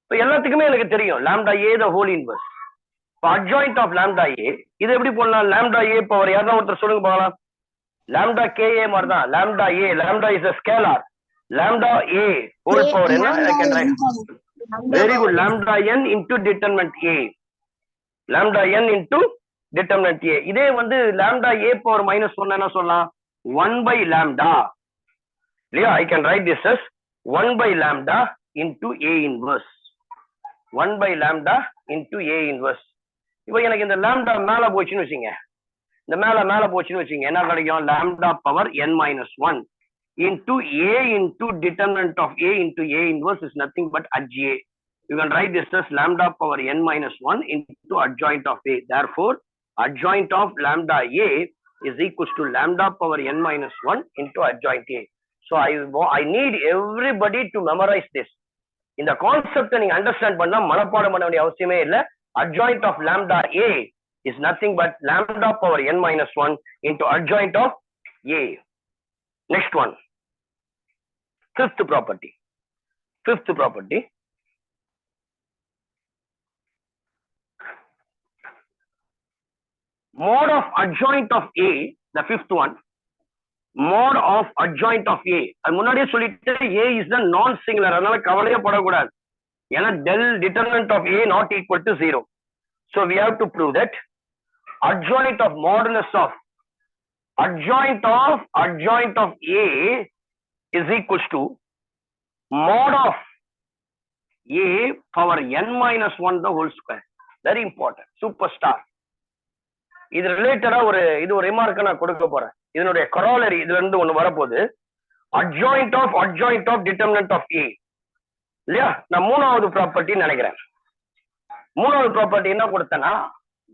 இப்போ எல்லாத்துக்குமே எனக்கு தெரியும் lambda A the whole inverse. இப்போ adjoint of lambda A இது எப்படி போடலாம்? lambda A பவர் யாரா ஒருத்தர் சொல்லுங்க பார்க்கலாம். lambda KA மாதிரி தான், lambda A, lambda is a scalar, lambda A whole power என்ன? I can write. Very good. Lambda n into determinant A, lambda n into determinant A. இதே வந்து lambda A power minus 1 என்ன சொல்லலாம்? 1 by lambda இல்லையா? I can write this as 1 by lambda into A inverse, 1 by lambda into A inverse. இப்போ எனக்கு இந்த lambda மேல போச்சுன்னு வச்சுங்க, இந்த மேல போச்சுன்னு வச்சுங்க, என்ன கிடைக்கும்? lambda power n minus 1 into A into determinant of A into A inverse is nothing but adj. You can write this as lambda power n minus 1 into adjoint of A. Therefore, adjoint of lambda A is equals to lambda power n minus 1 into adjoint A. So I need everybody to memorize this. இந்த கான்செப்டை நீங்க understand பண்ணா மனப்பாடம் பண்ண வேண்டிய அவசியமே இல்லை. adjoint of lambda A is nothing but lambda power n minus 1 into adjoint of A. Next one, fifth property. Mod of adjoint of A, the fifth one, mod of adjoint of A. அது முன்னாடியே சொல்லிட்டு A is the non singular, அதனால கவலையே படக்கூடாது, ஏன்னா del determinant of A not equal to 0. So we have to prove that adjoint of modulus of adjoint of A is equals to mod of A power n minus 1 the whole square. Very important, superstar. இது ரிலேட்டடா இது ஒரு ரிமார்க்க நான் கொடுக்க போறேன். இதனுடைய corollary இதுல இருந்து ஒண்ணு வரப்போகுது. adjoint of determinant of A இல்லையா? நான் மூணாவது ப்ராப்பர்ட்டி நினைக்கிறேன். மூணாவது ப்ராப்பர்ட்டி என்ன கொடுத்தேன்னா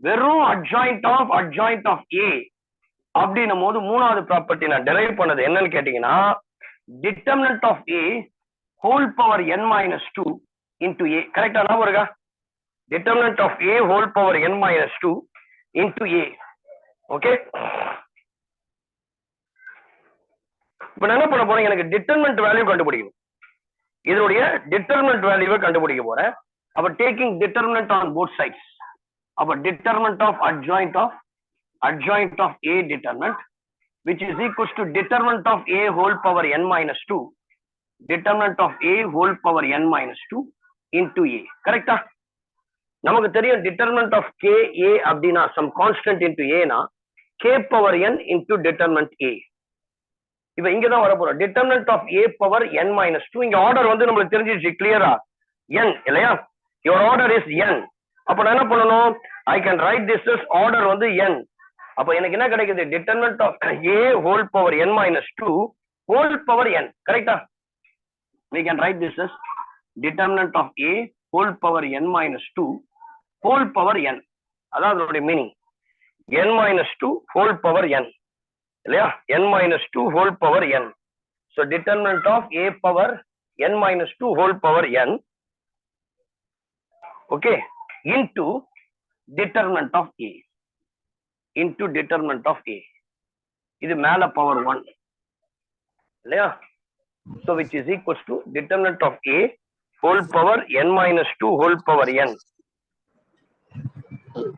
வெறும் adjoint of A அப்படின்னும் போது மூணாவது ப்ராப்பர்ட்டி நான் டெரைவ் பண்ணது என்னன்னு கேட்டீங்கன்னா determinant of A whole power n minus 2 into A. கரெக்டா ஞாபகம் இருக்கா? Determinant of A whole power n minus 2 into A. Okay, இப்ப நான் என்ன பண்ண போறேன், எனக்கு டிட்டர்மினன்ட் வேல்யூ கண்டுபிடிக்கணும். இதனுடைய டிட்டர்மினன்ட் வேல்யூவை கண்டுபிடிக்க போறேன். அப்ப taking determinant on both sides. அப்ப determinant of adjoint of a determinant which is equals to determinant of a whole power n minus 2, determinant of a whole power n minus 2 into a. கரெக்டா? நமக்கு தெரியும் determinant of k a அப்படின்னா some constant into a னா k power n into determinant a. இப்ப இங்க தான் வர போறோம் determinant of a power n minus 2. இங்க ஆர்டர் வந்து நம்மளுக்கு தெரிஞ்சிருச்சு கிளியரா, n இல்லையா? your order is n. அப்ப நான் என்ன பண்ணணும், I can write this as order வந்து n. அப்ப எனக்கு என்ன கிடைக்குது, determinant of a whole power n minus 2 whole power n. கரெக்டா? we can write this as determinant of a whole power n minus 2 whole power n. அதான் அதோட meaning, n minus 2 whole power n இல்லையா? n minus 2 whole power n. so determinant of a power n minus 2 whole power n, okay, into determinant of a, into determinant of a. இது மேல power 1 இல்லையா? so which is equals to determinant of a whole power n minus 2 whole power n.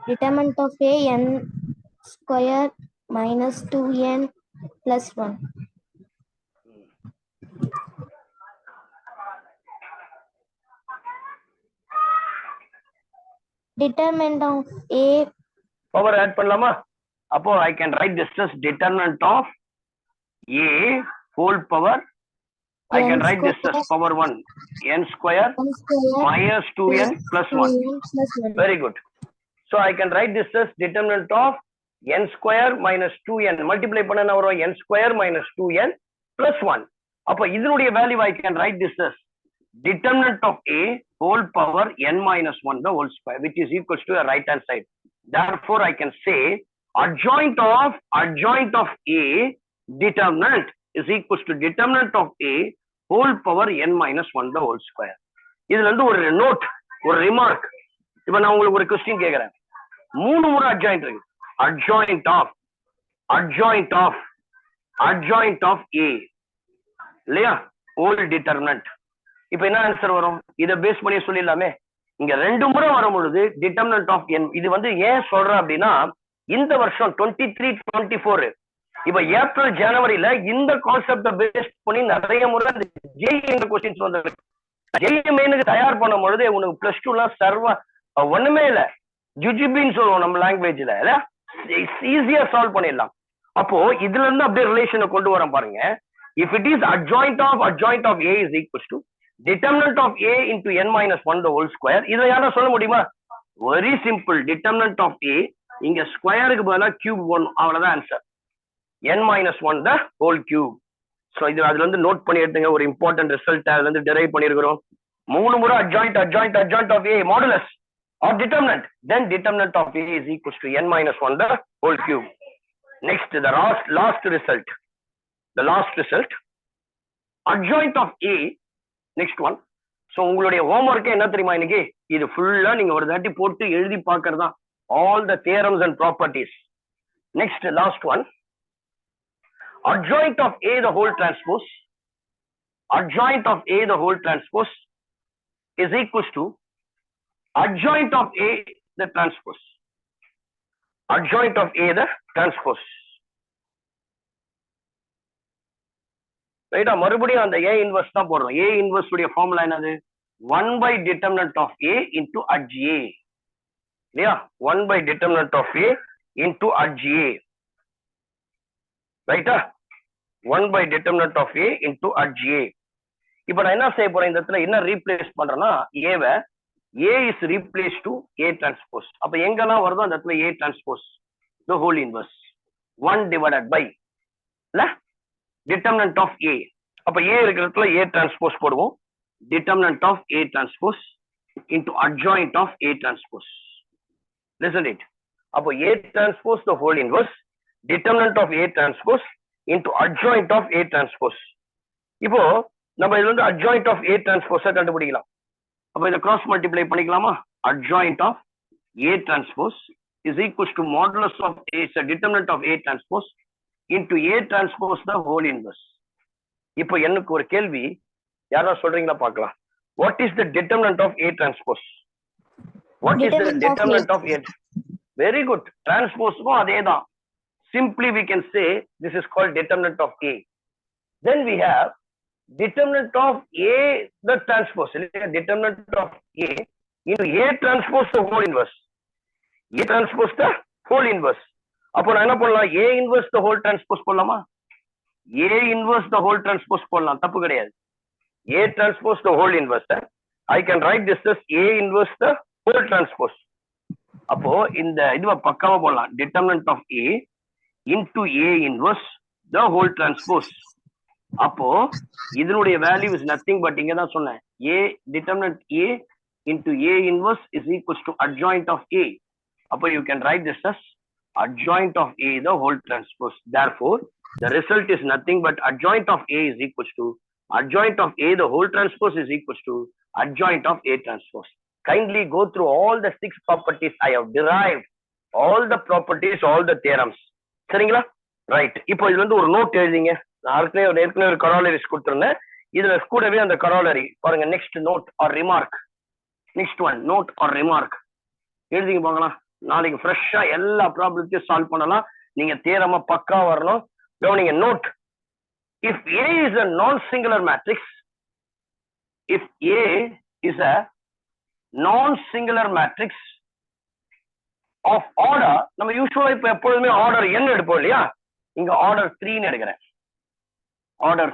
Determinant of a n square minus 2n plus 1. Determinant of a power add பண்ணலாமா? அப்போ I can write this as determinant of a whole power, I can write this as power 1 n square minus 2n plus 1. Very good. so I can write this as determinant of n square minus 2n multiply பண்ணா வரும் n square minus 2n plus 1. அப்ப இதனுடைய value I can write this as determinant of a whole power n minus 1 the whole square, which is equals to a right hand side. Therefore I can say adjoint of a determinant is equals to determinant of a whole power n minus 1 the whole square. இதுல இருந்து ஒரு note, ஒரு remark. இப்ப நான் உங்களுக்கு ஒரு question கேக்குறேன், மூணு முறை adjoint இருக்கு. adjoint of a இல்லையா? whole determinant. இப்ப என்ன ஆன்சர் வரும், இத பேஸ் பண்ணி சொல்லிடலாமே. இங்க ரெண்டு முறை வரும் பொழுது determinant of n. இது வந்து ஏன் சொல்றேன் அப்படின்னா இந்த வருஷம் 23-24 இப்ப ஏப்ரல் ஜனவரியில இந்த கான்செப்ட பேஸ் பண்ணி நிறைய முறை ஜேஇ क्वेश्चंस வந்திருக்கு. ஜேஇ மெயினுக்கு தயார் பண்ணும் பொழுது உனக்கு பிளஸ் 2 எல்லாம் சர்வ ஒண்ணுமே இல்ல, ஜுஜிபின்னு சொல்லுவோம் நம்ம லாங்குவேஜ்ல, ஈஸியா சால்வ் பண்ணிடலாம். அப்போ இதுல இருந்து அப்படியே ரிலேஷனை கொண்டு வரோம் பாருங்க. if it is adjoint of a is equals to determinant of a into n minus 1 the whole square. இதை யாரா சொல்ல முடியுமா? Very simple. determinant of a இங்க ஸ்கொயருக்கு பதிலா கியூப் போடணும், அவ்வளவுதான் answer. n minus 1 the whole cube. So இது அதுல இருந்து நோட் பண்ணி எடுத்துங்க, ஒரு இம்பார்ட்டன்ட் ரிசல்ட் அதுல இருந்து டெரைவ் பண்ணிருக்கிறோம். மூணு முறை adjoint of a modulus or determinant, then determinant of a is equals to n minus 1 the whole cube. Next, the last result, adjoint of a. next one. so உங்களுடைய homework என்ன தெரியுமா, இன்னைக்கு இது ஃபுல்லா நீங்க ஒரு தாட்டி போட்டு எழுதி பார்க்கறதா, all the theorems and properties. next, last one, adjoint of a the whole transpose, adjoint of a the whole transpose is equals to adjoint of a the transpose, adjoint of a the transpose. ரைட்டா? மறுபடியும் அந்த a inverse தான் போடுறோம். a inverse உடைய formula என்னது, 1 by determinant of a into adj a இல்லையா? 1 by determinant of a into adj a. ரைட்டா? 1 by determinant of a into adj a. இப்போ நான் என்ன செய்ய போறேன், இந்த இடத்துல என்ன ரீப்ளேஸ் பண்றேன்னா a-வை a is replaced to a transpose. அப்ப எங்கெல்லாம் வருதோ அந்த இடத்துல a transpose the whole inverse 1 divided by இல்ல determinant of a. அப்ப a இருக்கிற இடத்துல a transpose போடுவோம், determinant of a transpose into adjoint of a transpose. Listen it. அப்போ a transpose the whole inverse determinant of A transpose into adjoint of A transpose. இப்போ நம்ம இதுல இருந்து adjoint of A transpose கண்டுபிடிக்கலாம். அப்ப இத cross multiply பண்ணிக்கலாமா? Adjoint of A transpose is equals to modulus of A, is a determinant of A transpose into A transpose the whole inverse. இப்போ எனக்கு ஒரு கேள்வி, யாராவது சொல்றீங்களா பார்க்கலாம். What is the determinant of A transpose? What is the determinant of A? Very good. Transpose-க்கும் அதேதான். Simply we can say this is called determinant of A. Then we have determinant of A the transpose. Determinant of A into A transpose the whole inverse. A transpose the whole inverse. அப்போ நான் என்ன பண்ணலாம்? A inverse the whole transpose போடலாமா? A inverse the whole transpose போடலாம், தப்பு கிடையாது. A transpose the whole inverse. I can write this as A inverse the whole transpose. அப்போ இந்த இதுவ பக்காவா போடலாம். Determinant of A into A inverse the whole transpose. அப்போ இதனுடைய வேல்யூ is nothing but இங்க தான் சொன்னேன். A determinant A into A inverse is equals to adjoint of A. அப்போ you can write this as adjoint of A the whole transpose. Therefore, the result is nothing but adjoint of A is equals to adjoint of A the whole transpose is equals to adjoint of A transpose. Kindly go through all the 6 properties. I have derived all the properties, all the theorems. சரிங்களா? Right. இப்போ இதுல இருந்து ஒரு note எழுதிங்க. நான் ஏற்கனவே ஒரு corollaries கொடுத்துருந்தேன். இதுல கூடவே அந்த கரோலரி பாருங்க. Next note or remark. Next one note or remark எழுதிங்க பார்க்கலாம். நாளைக்கு ஃப்ரெஷ்ஷா எல்லா ப்ராப்ளத்தையும் சால்வ் பண்ணலாம். நீங்க தியரமா பக்கா வரணும். கவனிங்க. Note. If A is a non-singular matrix, if A is a non-singular matrix of order, நம்ம யூசுவலா இப்ப எப்பொழுதுமே ஆர்டர் n எடுப்போம் இல்லையா? இங்க ஆர்டர் 3 ன்னு எடுக்கிறேன். ஆர்டர்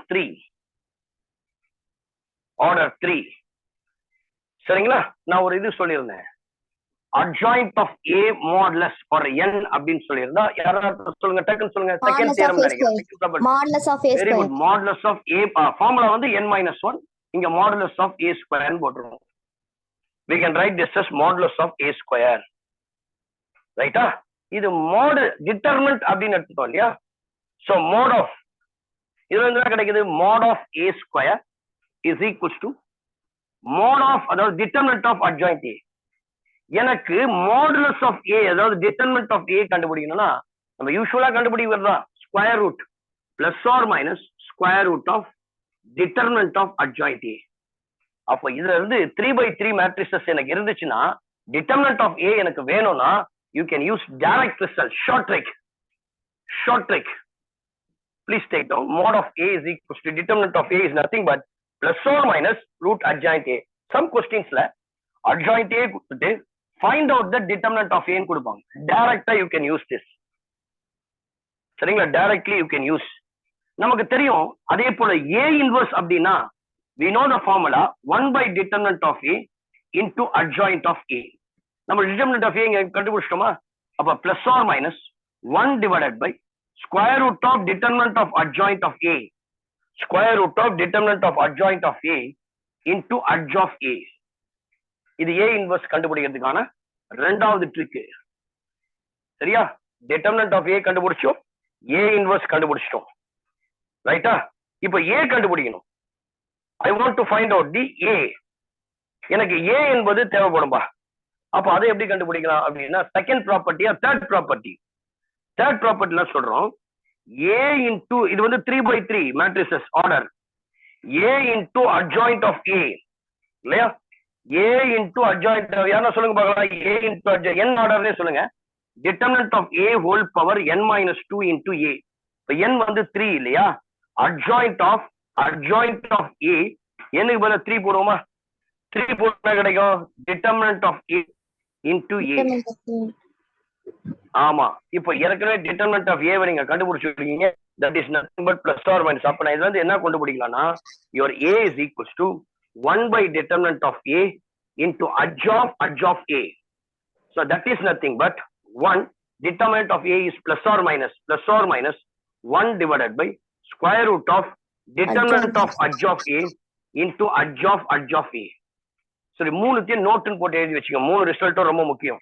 3 சரிங்களா? நான் ஒரு இது சொல்லியிருந்தேன். adjoint of A modulus or n அப்படின்னு சொல்லியிருந்தா யாராவது சொல்லுங்க, டக்குன்னு சொல்லுங்க. செகண்ட் தியரம் நினைக்கிறேன். Modulus of A very square. Good. modulus of A formula வந்து n-1. இங்க modulus of A square ன்னு போட்டுருவோம். we can write this as modulus of A square. ரைட்டா? இது mod determinant அப்படின்னு எடுத்துட்டோம் இல்லையா? so mod of இதுல என்ன கிடைக்குது? mod of A square is equals to mod of, அதாவது determinant of adjoint A. எனக்கு modulus of A, அதாவது determinant of A கண்டுபிடிக்கணும்னா நம்ம யூசுவலா கண்டுபிடிக்கிறது தான் square root plus or minus square root of determinant of adjoint A. அப்போ இதுல இருந்து 3/3 மேட்ரிசஸ் எனக்கு இருந்துச்சுன்னா determinant of A எனக்கு வேணும்னா you can use direct result, short trick. Please take down mod of A is equals to determinant of A is nothing but plus or minus root adjoint A. Some questions la adjoint A கொடுத்துட்டு find out the determinant of A ன்னு கொடுப்பாங்க. டைரக்டா you can use this. சரிங்களா? Directly you can use. நமக்கு தெரியும். அதே போல A inverse அப்படின்னா we know the formula 1/determinant of A into adjoint of A. நம்ம determinant of A இங்க கண்டுபிடிச்சிட்டோமா? அப்ப plus or minus 1 divided by square root of determinant of adjoint of A. Square root of determinant of adjoint of A into adj of A. இது A inverse கண்டுபிடிக்கிறதுக்கான இரண்டாவது trick. சரியா? determinant of A கண்டுபிடிச்சோம், A inverse கண்டுபிடிச்சிட்டோம். ரைட்டா? இப்போ A கண்டுபிடிக்கணும். I want to find out the A. எனக்கு A என்பது தேவைப்படும்பா. அப்ப அதை எப்படி கண்டுபிடிக்கலாம் அப்படின்னா செகண்ட் ப்ராப்பர்ட்டியா தேர்ட் ப்ராப்பர்ட்டில சொல்றோம். A into இது வந்து 3/3 matrices order. A into adjoint of A இல்லையா? A into adjoint யாரா சொல்லுங்க பார்க்கலாம். A into adjoint n ஆர்டர்லயே சொல்லுங்க. determinant of A whole power n-2 into A. இப்ப n வந்து 3 இல்லையா? adjoint of A n-க்கு பதிலா 3 போடுவோமா? 3 போட்டா கிடைக்கும் determinant of A into A. ஆமா. இப்போ ஏற்கனவே determinant of A நீங்க கண்டுபிடிச்சிருக்கீங்க. that is nothing but plus or minus. அப்ப நான் இதுல இருந்து என்ன கண்டுபிடிக்கலாம்னா your A is equals to 1/determinant of A into adj of A. So that is nothing but 1. Determinant of A is plus or minus 1 divided by square root of determinant of adj of A into adj of A. சரி, மூணுத்தையும் நோட்டுன்னு போட்டு எழுதி வச்சுங்க. 3 ரிசல்ட்டும் ரொம்ப முக்கியம்.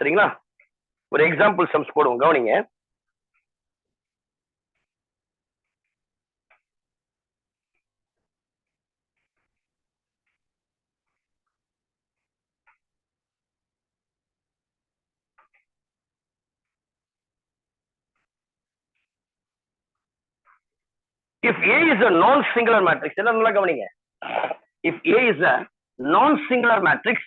சரிங்களா? ஒரு example sums போடுவோம், கவனிங்க. If A is a non-singular matrix, எல்லாம் நல்லா கவனிங்க. If A is a non-singular matrix,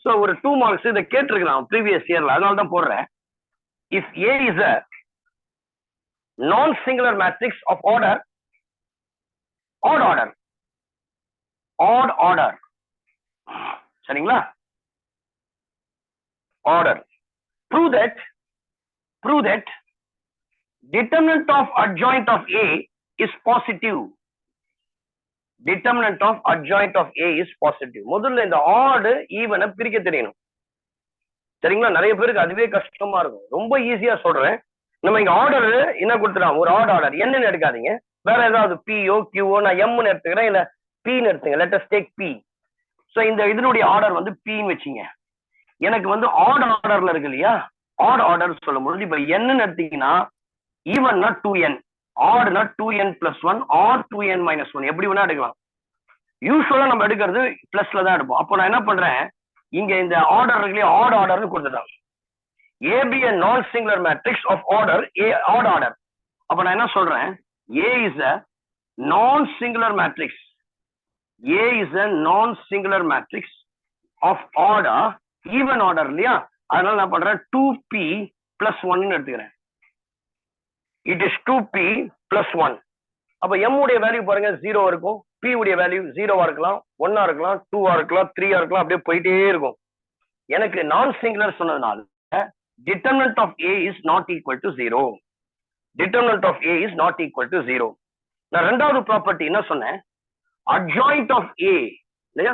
so ஒரு 2 marks இதை கேட்டிருக்கலாம் previous yearல, அதனால தான் போடுறேன். If A is a non-singular matrix of order, odd order, சரிங்களா? Order. Prove that determinant of adjoint of A is positive. Determinant of adjoint of A is positive. முதல்ல இந்த odd even பிரிக்க தெரியணும், சரிங்களா? நிறைய பேருக்கு அதுவே கஷ்டமா இருக்கும். ரொம்ப ஈஸியா சொல்றேன். நம்ம இங்க ஆர்டர் என்ன கொடுத்துறோம், ஒரு ஆர்டர் என்னன்னு எடுக்காதீங்க, வேற ஏதாவது பிஓ கியூஓ, நான் எம்னு எடுத்துக்கிறேன், இல்ல பின்னு எடுத்துங்க. Let us take B. So இந்த இதனுடைய ஆர்டர் வந்து பின்னு வச்சுங்க. எனக்கு வந்து ஆட் ஆர்டர்ல இருக்கு இல்லையா, ஆட் ஆர்டர் சொல்லும் பொழுது இப்ப என்னன்னு எடுத்தீங்கன்னா ஈவன்னா 2n, ஆட்னா 2n + 1 ஆர் 2n - 1, எப்படி வேணா எடுக்கலாம். யூஸ்வலா நம்ம எடுக்கிறது பிளஸ்ல தான் எடுப்போம். அப்போ நான் என்ன பண்றேன், இங்க இந்த ஆர்டர் இருக்கு, ஆட் ஆர்டர்னு கொடுத்துட்டேன். A be a non-singular matrix of order A, odd order. அப்ப நான் என்ன சொல்றேன், A is a non-singular matrix. A is a non-singular matrix of order, even order இல்லையா? அதனால நான் பண்றேன் 2p + 1 எடுத்துக்கிறேன். It is 2p + 1. அப்ப m உடைய வேல்யூ பாருங்க 0 இருக்கும், p உடைய வேல்யூ 0 இருக்கலாம், 1 இருக்கலாம், 2 இருக்கலாம், 3 இருக்கலாம், அப்படியே போயிட்டே இருக்கும். எனக்கு நான் சிங்குலர் சொன்னதுனால determinant of A is not equal to 0. Determinant of A is not equal to 0. நான் ரெண்டாவது ப்ராப்பர்ட்டி என்ன சொன்னேன், adjoint of A இல்லையா?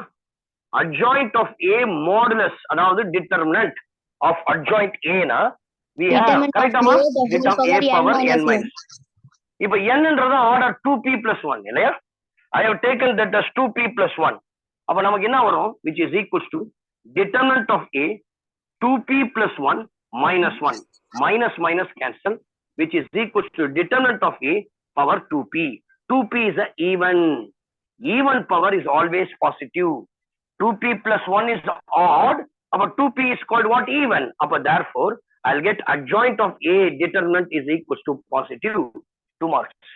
adjoint of A modulus, அதாவது determinant of adjoint A னா we have கரெக்டாமா A power n minus. இப்போ n ன்றது order 2p + 1 இல்லையா? I have taken that as 2p + 1. அப்ப நமக்கு என்ன வரும், which is equals to determinant of A 2p + 1 minus 1, minus cancel, which is equals to determinant of A power 2p. 2p is a even power is always positive. 2p + 1 is odd, but 2p is called what, even. Therefore I'll get adjoint of A determinant is equals to positive. 2 marks.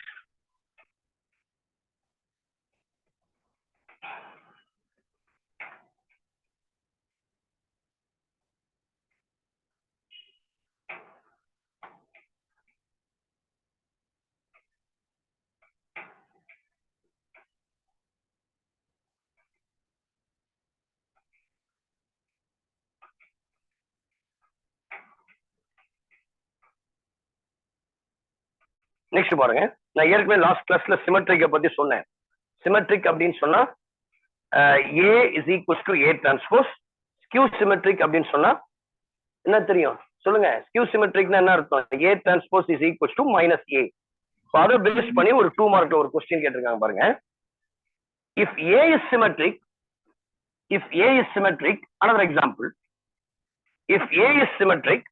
Next பாருங்க, நான் ஏற்கனவே last கிளாஸ்ல சிமெட்ரிக்க பத்தி சொன்னேன். Symmetric அப்படின்னு சொன்னா A is equals to A transpose. Skew symmetric அப்படின்னு சொன்னா என்ன தெரியும் சொல்லுங்க, ஸ்கியூ சிமெட்ரிக்னா என்ன அர்த்தம், A transpose is equals to -A. அதை பேஸ் பண்ணி ஒரு 2 மார்க்ல ஒரு கொஸ்டின் கேட்டிருக்காங்க பாருங்க. If A is symmetric, another example, if A is symmetric,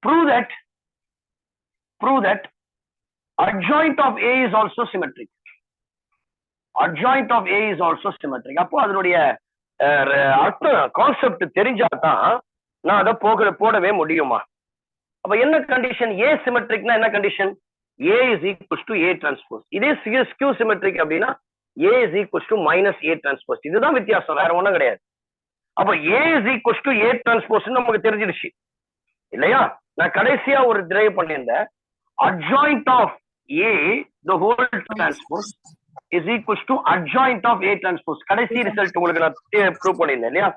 prove that adjoint of A is also symmetric. Adjoint of A is also symmetric. அப்போ அதனுடைய அர்த்தம் concept தெரிஞ்சாதான் நான் அதை போடவே முடியுமா? அப்ப என்ன கண்டிஷன், A சிமெட்ரிக்னா என்ன condition, A is equals to A transpose. இதே ஸ்கியூ சிமெட்ரிக் அப்படின்னா A is equals to -A transpose. இதுதான் வித்தியாசம், வேற ஒண்ணும் கிடையாது. அப்ப A is equals to A transpose நமக்கு தெரிஞ்சிடுச்சு இல்லையா? நான் கடைசியா ஒரு டிரைவ் பண்ணியிருந்தேன், adjoint of A the whole transpose is equals to adjoint of A transpose. கடைசி ரிசல்ட் உங்களுக்கு நான் ப்ரூவ் பண்ணியிருந்தேன் இல்லையா?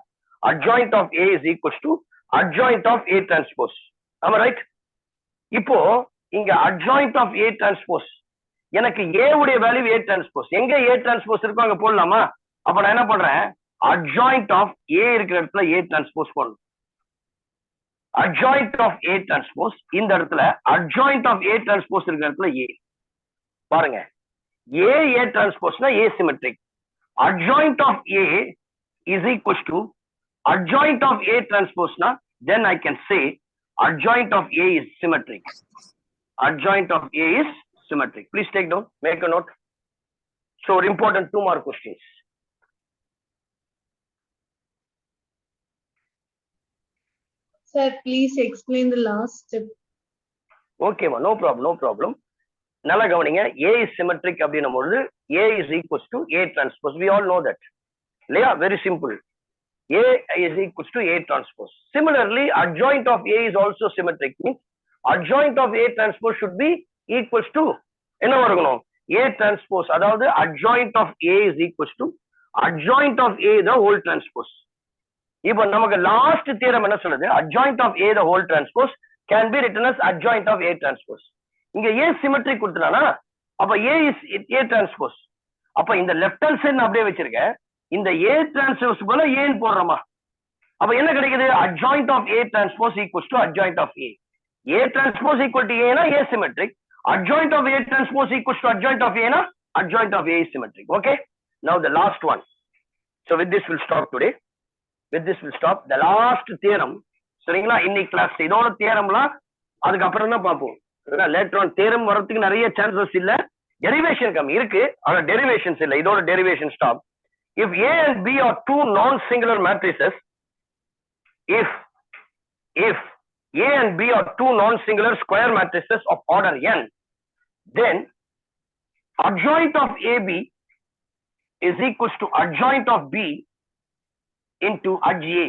adjoint of A is equals to adjoint of A transpose. ஆமா ரைட்? இப்போ இங்க adjoint of A transpose, எனக்கு A உடைய வேல்யூ A transpose, எங்க A transpose இருக்கோ அங்க போடலாமா? அப்ப நான் என்ன பண்றேன், adjoint of A இருக்கிற இடத்துல A transpose போடணும். adjoint of A transpose இந்த இடத்துல adjoint of A transpose இருக்கிற இடத்துல A பாருங்க, A transpose னா A symmetric, adjoint of A is equals to adjoint of A transpose na, then I can say adjoint of A is symmetric. Adjoint of A is symmetric. Please take down, make a note. So important 2 more questions. Sir, please explain the last step. Okay, no problem, no problem. நல்லா கவனிங்க. A is symmetric அப்படின்னும் பொழுது A is equals to A transpose. We all know that. இல்லையா? Very simple. A is equals to A transpose. Similarly, adjoint of A is also symmetric. Means adjoint of A transpose should be equals to என்ன வரணும்? A transpose. அதாவது adjoint of A is equals to adjoint of A the whole transpose. இப்போ நமக்கு last theorem என்ன சொல்லுது? adjoint of A the whole transpose can be written as adjoint of A transpose. இங்க A symmetric கொடுத்தனால அப்ப A is A transpose. அப்ப இந்த left hand side அப்படியே வச்சிருக்கேன். இந்த A transpose போல A ன்னு போடுறோமா? அப்ப என்ன கிடைக்குது? adjoint of A transpose equals to adjoint of A. A transpose equal to A னா A symmetric. Adjoint of A transpose equals to adjoint of A na, adjoint of A is symmetric. Okay. Now the last one. So with this we'll stop today. With this we'll stop. The last theorem. சரிங்களா? இன்னைக்கு class இதோட தியரம்லாம் அதுக்கு அப்புறம் தான் பார்ப்போம். Later on theorem வரதுக்கு நிறைய chances இல்ல. டெரிவேஷன் கம்மி இருக்கு. ஆனா டெரிவேஷன்ஸ் இல்ல. இதோட derivation stop. If A and B are two non-singular matrices, if A and B are two non-singular square matrices of order n, then adjoint of AB is equals to adjoint of B into adj A.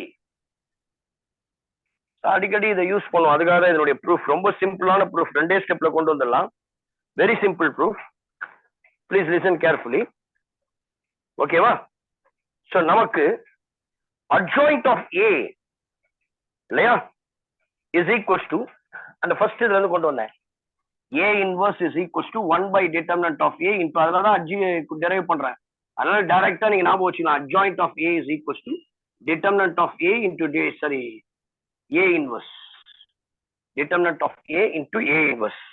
அடிக்கடி இதை use பண்ணுவோம். அதுக்காக இதனுடைய proof ரொம்ப சிம்பிளான proof. 2 ஸ்டெப்ல கொண்டு வந்துடலாம். Very simple proof. Please listen carefully. ஓகேவா? சோ நமக்கு adjoint of A இல்லையா is equals to அந்த ஃபர்ஸ்ட் இதுல இருந்து கொண்டு வந்தேன். A inverse is equals to 1 by determinant of A into அதனால தான் adj டெரைவ் பண்றேன். அதனால டைரக்டா நீங்க ஞாபகம் வச்சுக்கலாம். adjoint of A is equals to determinant of A into A inverse. Determinant of A into A inverse.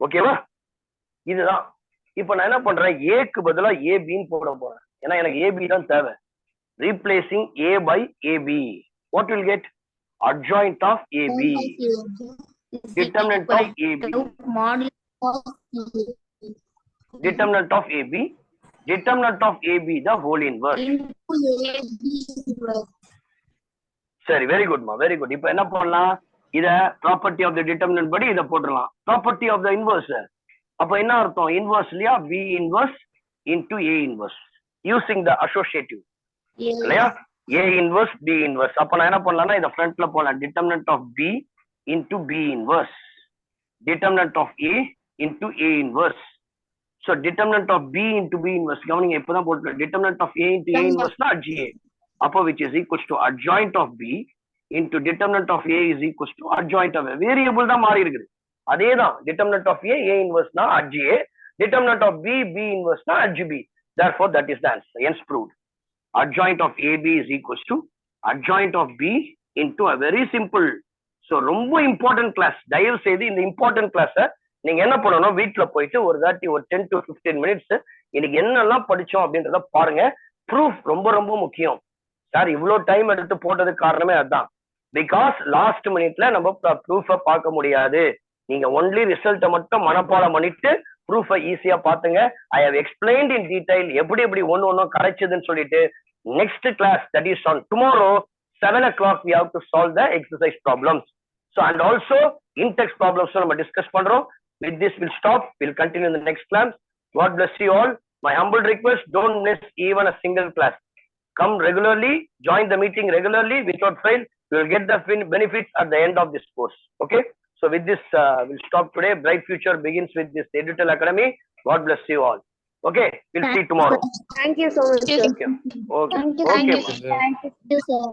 ஓகேவா? இதுதான். இப்போ நான் என்ன பண்றேன்? A க்கு பதிலா AB ன்னு போட போறேன். ஏன்னா எனக்கு AB தான் தேவை. Replacing A by AB. What will get? Adjoint of AB. Determinant of AB. Determinant of AB. Determinant of AB the whole inverse. சரி, வெரி குட்மா, வெரி குட். இப்போ என்ன பண்ணலாம்? இத ப்ராப்பர்ட்டி ஆஃப் தி டிட்டர்மினன்ட் படி இத போட்டுறலாம். Property of the inverse. அப்ப என்ன அர்த்தம்? இன்வர்ஸ் இல்லையா? B inverse into A inverse using the associative. இல்லையா? A inverse B inverse. அப்ப நான் என்ன பண்ணலாம்னா இத ஃப்ரண்ட்ல போலாம். determinant of B into B inverse. Determinant of A into A inverse. So determinant of B into B inverse. கவனிங்க இப்பதான் போட்டுருக்கேன். determinant of A into A inverse னா adj A. அப்போ which is equals to adjoint of B into determinant of A is equals to adjoint of A. Variable தான் மாறி இருக்குது. அதேதான். determinant of A inverse னா adj A. Determinant of B inverse னா adj B. Therefore that is the answer. Hence proved. Adjoint of AB is equals to adjoint of B into a very simple. So ரொம்ப important class. தயவு செய்து இந்த important கிளாஸை நீங்க என்ன பண்ணணும்? வீட்டுல போயிட்டு ஒரு 10 to 15 மினிட்ஸ் இன்னைக்கு என்னெல்லாம் படிச்சோம் அப்படின்றத பாருங்க. ப்ரூஃப் ரொம்ப ரொம்ப முக்கியம். சார் இவ்வளவு டைம் எடுத்து போட்டதுக்கு காரணமே அதுதான். பிகாஸ் லாஸ்ட் மினிட்ல நம்ம ப்ரூஃபை பார்க்க முடியாது. நீங்க ஒன்லி ரிசல்ட்டை மட்டும் மனப்பாடம் பண்ணிட்டு ப்ரூஃபை ஈஸியா பாத்துங்க. I have explained in detail எப்படி எப்படி ஒன்னும் கிடைச்சதுன்னு சொல்லிட்டு. Next class that is on tomorrow 7 o'clock we have to solve the exercise problems. So and also in-text problems நம்ம டிஸ்கஸ் பண்றோம். With this we'll stop. We'll continue in the next class. God bless you all. My humble request, don't miss even a single class. Come regularly, join the meeting regularly without fail. You will get the benefits at the end of this course. Okay. So with this, we'll stop today. Bright future begins with this Edital Academy. God bless you all. Okay. We'll see you tomorrow. Thank you so much. Okay. Okay. Thank you, sir.